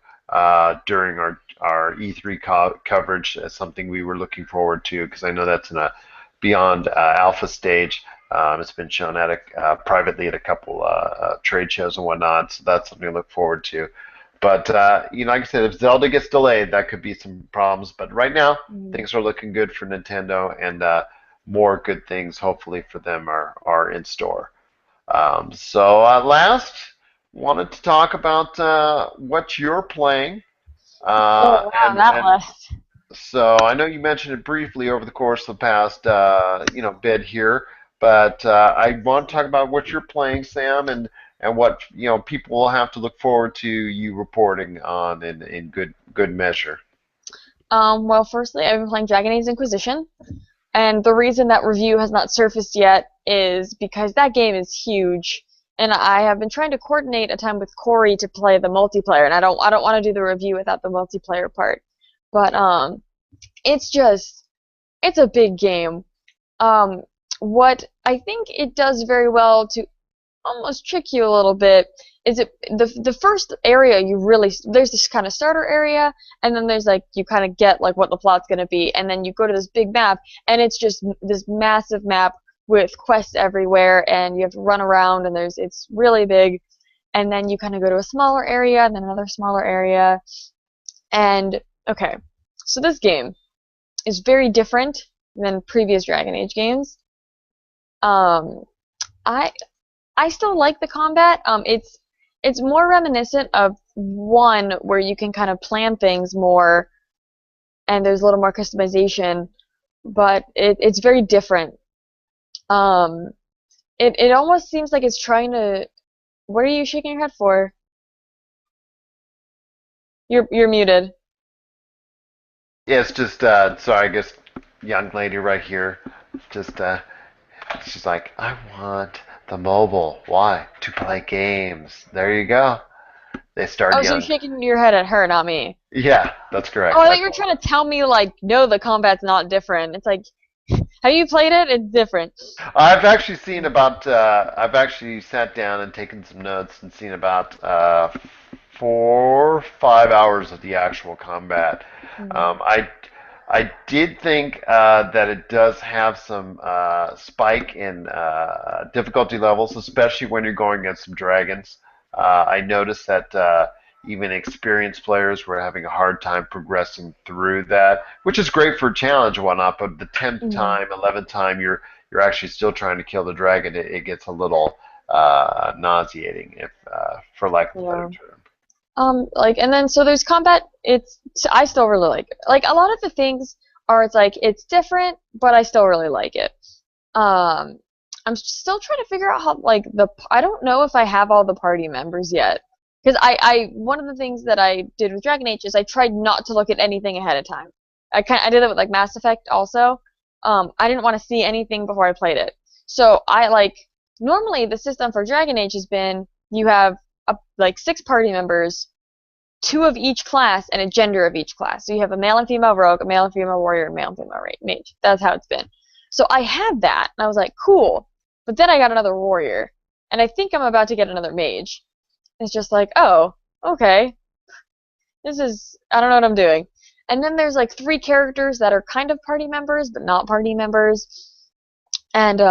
during our E3 coverage as something we were looking forward to because I know that's in a beyond alpha stage. It's been shown at privately at a couple trade shows and whatnot, so that's something to look forward to. But like I said, if Zelda gets delayed, that could be some problems. But right now, Mm. things are looking good for Nintendo, and more good things, hopefully, for them are in store. Last, wanted to talk about what you're playing, Oh wow, that and list. so I know you mentioned it briefly over the course of the past bit here, but I want to talk about what you're playing, Sam, and what people will have to look forward to you reporting on in good measure. Well, firstly, I've been playing Dragon Age Inquisition, and the reason that review has not surfaced yet is because that game is huge, and I have been trying to coordinate a time with Corey to play the multiplayer, and I don't want to do the review without the multiplayer part. But it's just it's a big game. Um, what I think it does very well to almost trick you a little bit is it the first area you really there's this kind of starter area, and then there's like you kind of get like what the plot's going to be, and then you go to this big map, and it's just this massive map with quests everywhere, and you have to run around, and it's really big, and then you kind of go to a smaller area and then another smaller area. And okay, so this game is very different than previous Dragon Age games. um I I still like the combat. It's more reminiscent of one where you can kind of plan things more and there's a little more customization, but it's very different. Um, it almost seems like it's trying to. What are you shaking your head for? You're muted. Yeah, it's just so I guess young lady right here, just she's like, I want the mobile. Why? To play games. There you go. They start Oh, so you're young. shaking your head at her, not me. Yeah, that's Oh, correct. I thought you were trying to tell me like, no, the combat's not different. It's like, have you played it? It's different. I've actually seen about. I've actually sat down and taken some notes and seen about 4 5 hours of the actual combat. Mhm. I did think that it does have some spike in difficulty levels, especially when you're going against some dragons. I noticed that even experienced players were having a hard time progressing through that, which is great for a challenge and whatnot. But the 10th Mhm. time, 11th time, you're actually still trying to kill the dragon. It gets a little nauseating, if for lack of a better Yeah. term. Like, and then so there's combat. I still really like it. Like a lot of the things are, it's like it's different, but I still really like it. Um, I'm still trying to figure out how like I don't know if I have all the party members yet. Because one of the things that I did with Dragon Age is I tried not to look at anything ahead of time. I did that with like Mass Effect also. I didn't want to see anything before I played it. So I like normally the system for Dragon Age has been you have like 6 party members, 2 of each class, and a gender of each class. So you have a male and female rogue, a male and female warrior, and a male and female mage. That's how it's been. So I had that, and I was like, cool. But then I got another warrior, and I think I'm about to get another mage. It's just like, oh, okay. I don't know what I'm doing. And then there's like 3 characters that are kind of party members, but not party members. And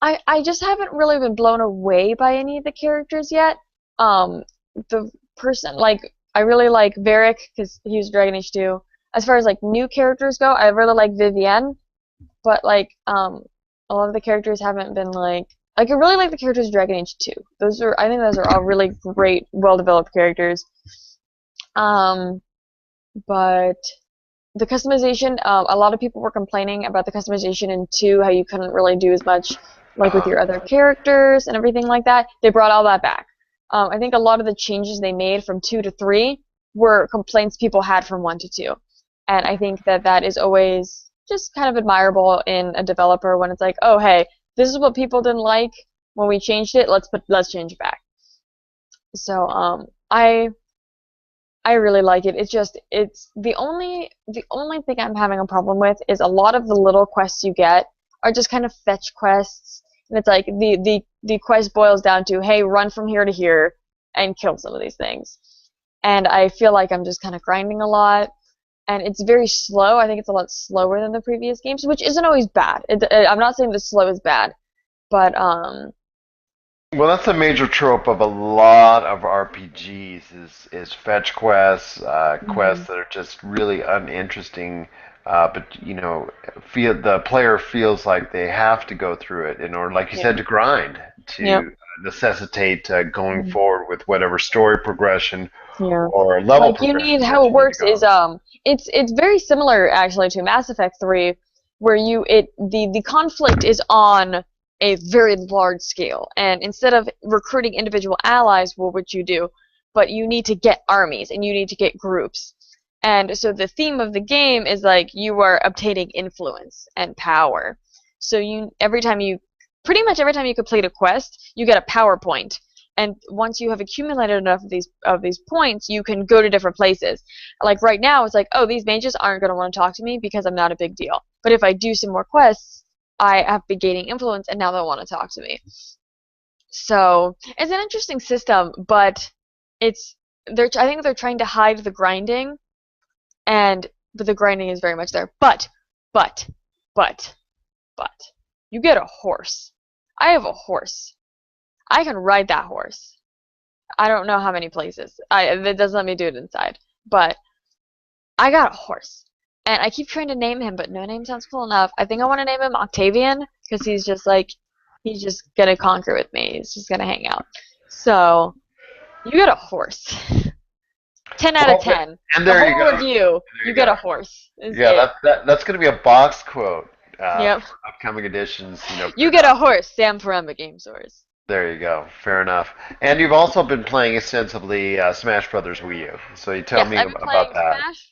I just haven't really been blown away by any of the characters yet. Um, the person like I really like Varric because he was Dragon Age 2. As far as like new characters go, I really like Vivienne, but like a lot of the characters haven't been like I really like the characters of Dragon Age 2. I think those are all really great, well developed characters. Um, but the customization, a lot of people were complaining about the customization in 2, how you couldn't really do as much like with Uh, your other characters and everything like that. They brought all that back. I think a lot of the changes they made from 2 to 3 were complaints people had from 1 to 2. And I think that that is always just kind of admirable in a developer when it's like, oh, hey, this is what people didn't like when we changed it. Let's change it back. So I really like it. It's the only thing I'm having a problem with is a lot of the little quests you get are just kind of fetch quests, and it's like the quest boils down to, hey, run from here to here and kill some of these things. And I feel like I'm just kind of grinding a lot, and it's very slow. I think it's a lot slower than the previous games, which isn't always bad. I'm not saying the slow is bad, but Well, that's a major trope of a lot of RPGs is fetch quests, quests mhm, that are just really uninteresting, but feel the player feels like they have to go through it in order, like you yeah, said, to grind, yep, to necessitate going mhm, forward with whatever story progression yeah. or level Like you need progression how that it you need to works is go. it's very similar actually to Mass Effect 3 where the conflict is on a very large scale, and instead of recruiting individual allies, well, what you do, but you need to get armies and you need to get groups. And so the theme of the game is like you are obtaining influence and power. So you every time you pretty much every time you complete a quest, you get a power point, and once you have accumulated enough of these points, you can go to different places. Like right now, it's like, oh, these mages aren't going to want to talk to me because I'm not a big deal. But if I do some more quests, I have been gaining influence, and now they'll want to talk to me. So it's an interesting system, but it's I think they're trying to hide the grinding, and but the grinding is very much there. But, but, but, you get a horse. I have a horse. I can ride that horse. I don't know how many places. It doesn't let me do it inside. But I got a horse. And I keep trying to name him, but no name sounds cool enough. I think I want to name him Octavian, because he's just gonna conquer with me. He's just gonna hang out. So, you get a horse. 10 out of Well, 10. and The there you whole go. review, There you you get go. a horse, is Yeah, it. that's going to be a box quote Yep. for upcoming editions. You get a horse, Sam Paremba Game Source. There you go. Fair enough. And you've also been playing extensively Smash Brothers Wii U. So you tell Yes, me I've been about playing that. Smash.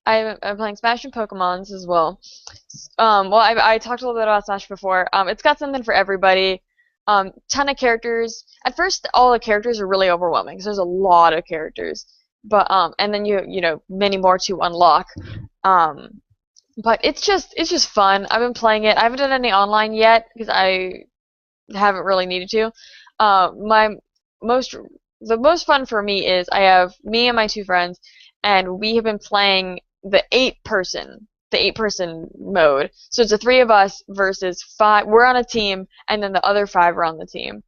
I'm playing Smash and Pokemons as well. Well, I talked a little bit about Smash before. It's got something for everybody. Ton of characters. At first, all the characters are really overwhelming because there's a lot of characters. But and then many more to unlock. Um, but it's just fun. I've been playing it. I haven't done any online yet because I haven't really needed to. My most the most fun for me is I have me and my two friends, and we have been playing the eight person mode. So it's the three of us versus five. We're on a team, and then the other five are on the team,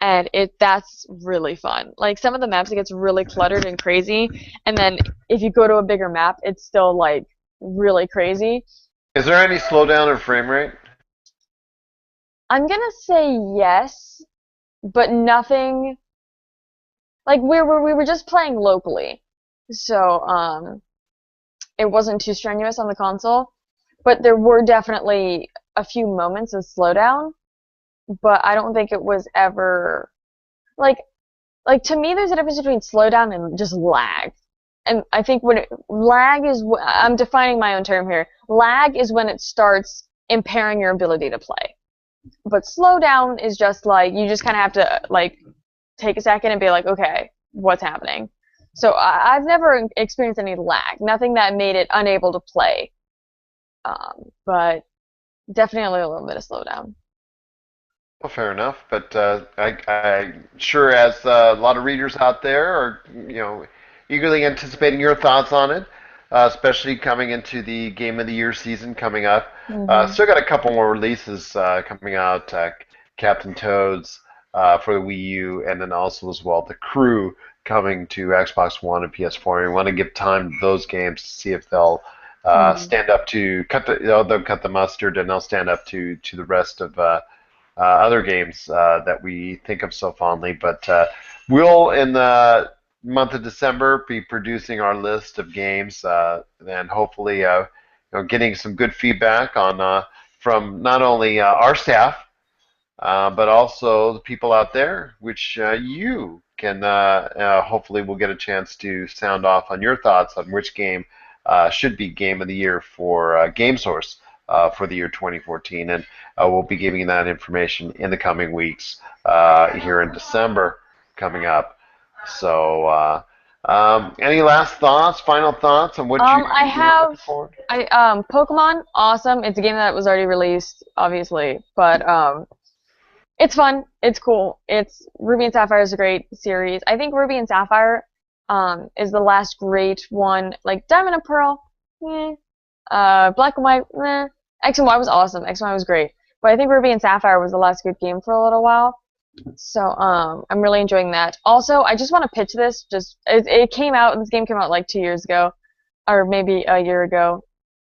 and that's really fun. Like some of the maps, it gets really cluttered and crazy, and then if you go to a bigger map, it's still like really crazy. Is there any slowdown in frame rate? I'm gonna say yes, but nothing. Like we were just playing locally, so it wasn't too strenuous on the console. But there were definitely a few moments of slowdown, but I don't think it was ever like to me. There's a difference between slowdown and just lag. And I think lag is I'm defining my own term here. Lag is when it starts impairing your ability to play. But slowdown is just like you just kind of have to like take a second and be like, okay, what's happening? So I've never experienced any lag, nothing that made it unable to play, but definitely a little bit of slowdown. Well, fair enough. But I sure as a lot of readers out there are eagerly anticipating your thoughts on it, especially coming into the Game of the Year season coming up. Hmm. Still got a couple more releases coming out. Captain Toad's for the Wii U, and then also as well the Crew coming to Xbox One and PS4. And we want to give time to those games to see if they'll Hmm. stand up to they'll cut the mustard, and they'll stand up to the rest of other games that we think of so fondly. But we'll, in the month of December, be producing our list of games and hopefully getting some good feedback on from not only our staff, but also the people out there, which you week, and hopefully we'll get a chance to sound off on your thoughts on which game should be Game of the Year for GameSource for the year 2014, and we'll be giving that information in the coming weeks here in December coming up. So, any last thoughts, final thoughts on what I you're looking have forward? Pokemon, awesome. It's a game that was already released, obviously, but it's fun. It's cool. It's Ruby and Sapphire is a great series. I think Ruby and Sapphire is the last great one. Like Diamond and Pearl, eh. Black and White, eh. X and Y was awesome. X and Y was great. But I think Ruby and Sapphire was the last good game for a little while. So I'm really enjoying that. Also, I just want to pitch this. It came out. This game came out like 2 years ago, or maybe a year ago.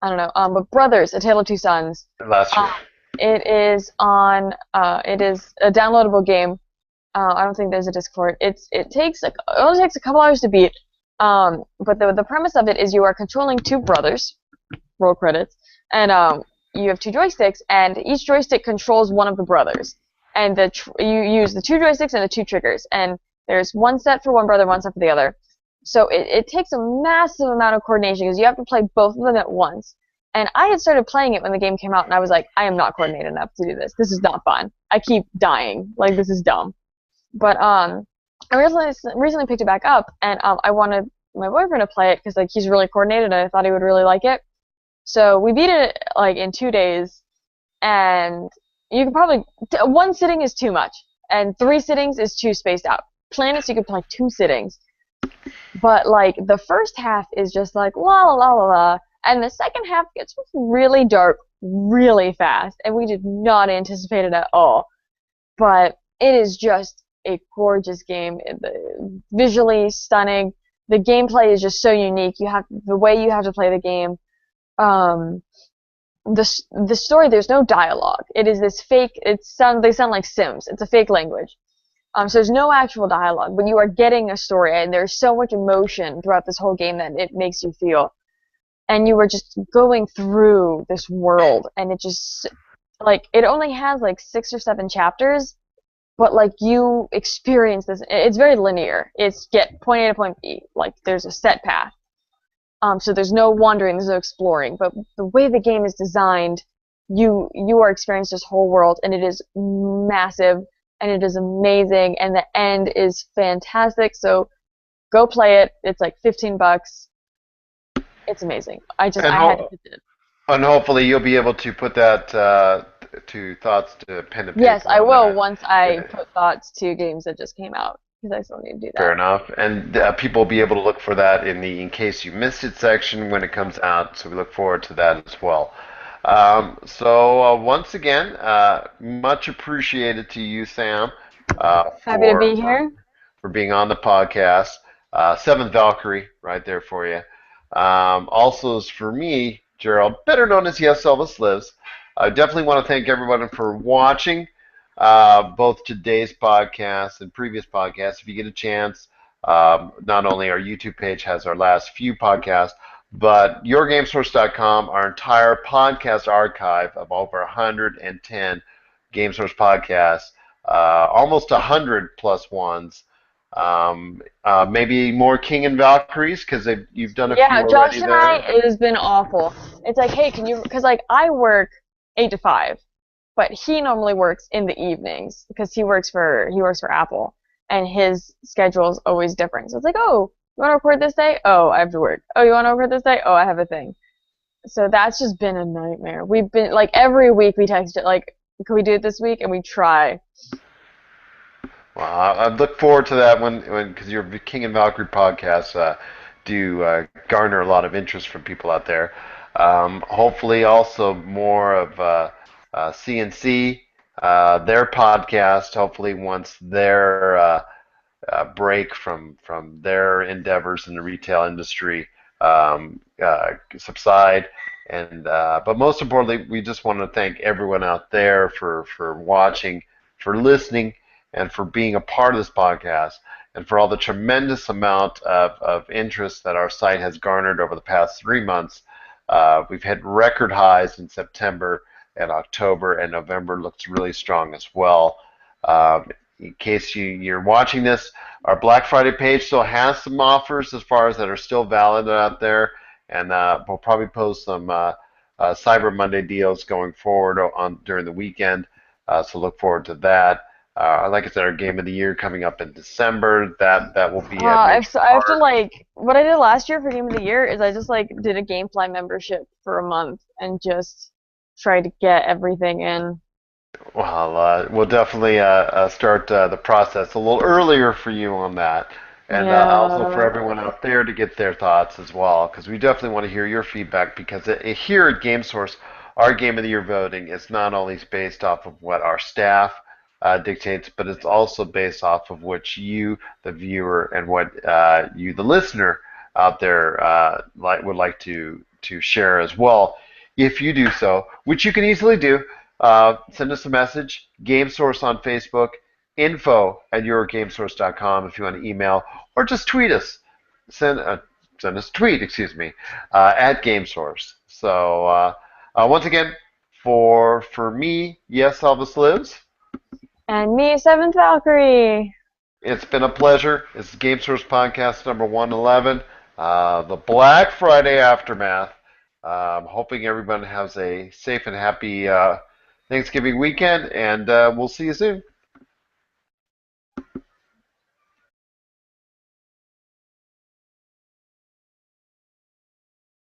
I don't know. But Brothers: A Tale of Two Sons. Last year. It is on. It is a downloadable game. I don't think there's a disc for it. It only takes a couple hours to beat. But the premise of it is you are controlling two brothers. Roll credits. And you have two joysticks, and each joystick controls one of the brothers. And you use the two joysticks and the two triggers. And there's one set for one brother, one set for the other. So it takes a massive amount of coordination because you have to play both of them at once. And I had started playing it when the game came out, and I was like, I am not coordinated enough to do this. This is not fun. I keep dying. Like, this is dumb. But I recently picked it back up, and I wanted my boyfriend to play it because like he's really coordinated, and I thought he would really like it. So we beat it like in 2 days, and you can probably one sitting is too much, and 3 sittings is too spaced out. Planets you can play 2 sittings, but like the first half is just like la la la la la, and the second half gets really dark really fast, and we did not anticipate it at all. But it is just a gorgeous game, visually stunning. The gameplay is just so unique. The way you have to play the game. The story, there's no dialogue. It is this fake. They sound like Sims. It's a fake language. So there's no actual dialogue, but you are getting a story, and there's so much emotion throughout this whole game that it makes you feel. And you were just going through this world, and it just like it only has like 6 or 7 chapters, but like you experience this. It's very linear. It's get point A to point B. Like there's a set path. So there's no wandering, there's no exploring. But the way the game is designed, you are experiencing this whole world, and it is massive, and it is amazing, and the end is fantastic. So go play it. It's like $15. It's amazing. I had to pitch it. And hopefully you'll be able to put that to thoughts to pen and paper. Yes, I will once I put thoughts to games that just came out, because I still need to do that. Fair enough. And people will be able to look for that in the In Case You Missed It section when it comes out, so we look forward to that as well. Once again, much appreciated to you, Sam. Happy to be here. For being on the podcast. 7th Valkyrie, right there for you. Also, is for me, Gerald, better known as Yes Elvis Lives. I definitely want to thank everyone for watching both today's podcast and previous podcasts. If you get a chance, not only our YouTube page has our last few podcasts, but yourgamesource.com, our entire podcast archive of over 110 GameSource podcasts, almost 100 plus ones. Maybe more King and Valkyries because you've done a few already. Yeah, Josh and I, it has been awful. It's like, hey, can you? Because like I work 8 to 5, but he normally works in the evenings because he works for Apple, and his schedule is always different. So it's like, oh, you want to record this day? Oh, I have to work. Oh, you want to record this day? Oh, I have a thing. So that's just been a nightmare. We've been like every week we text it like, can we do it this week? And we try. Well, I look forward to that because your King and Valkyrie podcasts do garner a lot of interest from people out there. Hopefully, also more of CNC, their podcast. Hopefully, once their break from their endeavors in the retail industry subside. But most importantly, we just want to thank everyone out there for watching, for listening, and for being a part of this podcast, and for all the tremendous amount of interest that our site has garnered over the past 3 months. We've hit record highs in September and October, and November looks really strong as well. In case you're watching this, Our Black Friday page still has some offers as far as that are still valid out there, and we'll probably post some Cyber Monday deals going forward on during the weekend. So look forward to that. Like I said, our game of the year coming up in December. That will be a major I have to part. like what I did last year for Game of the Year is I just like did a GameFly membership for a month and just tried to get everything in. Well, we'll definitely start the process a little earlier for you on that, and also for Yeah. everyone out there to get their thoughts as well, because we definitely want to hear your feedback. Because here at GameSource, our Game of the Year voting is not only based off of what our staff dictates, but it's also based off of what you, the viewer, and what you, the listener, out there would like to share as well. If you do so, which you can easily do. Send us a message, GameSource on Facebook, info@yourgamesource.com if you want to email, or just tweet us. Send, uh, Send us a tweet, excuse me, at GameSource. So once again, for me, yes, Elvis lives. And me, Seventh Valkyrie. It's been a pleasure. It's GameSource podcast number 111, the Black Friday aftermath. Hoping everyone has a safe and happy Thanksgiving weekend, and we'll see you soon.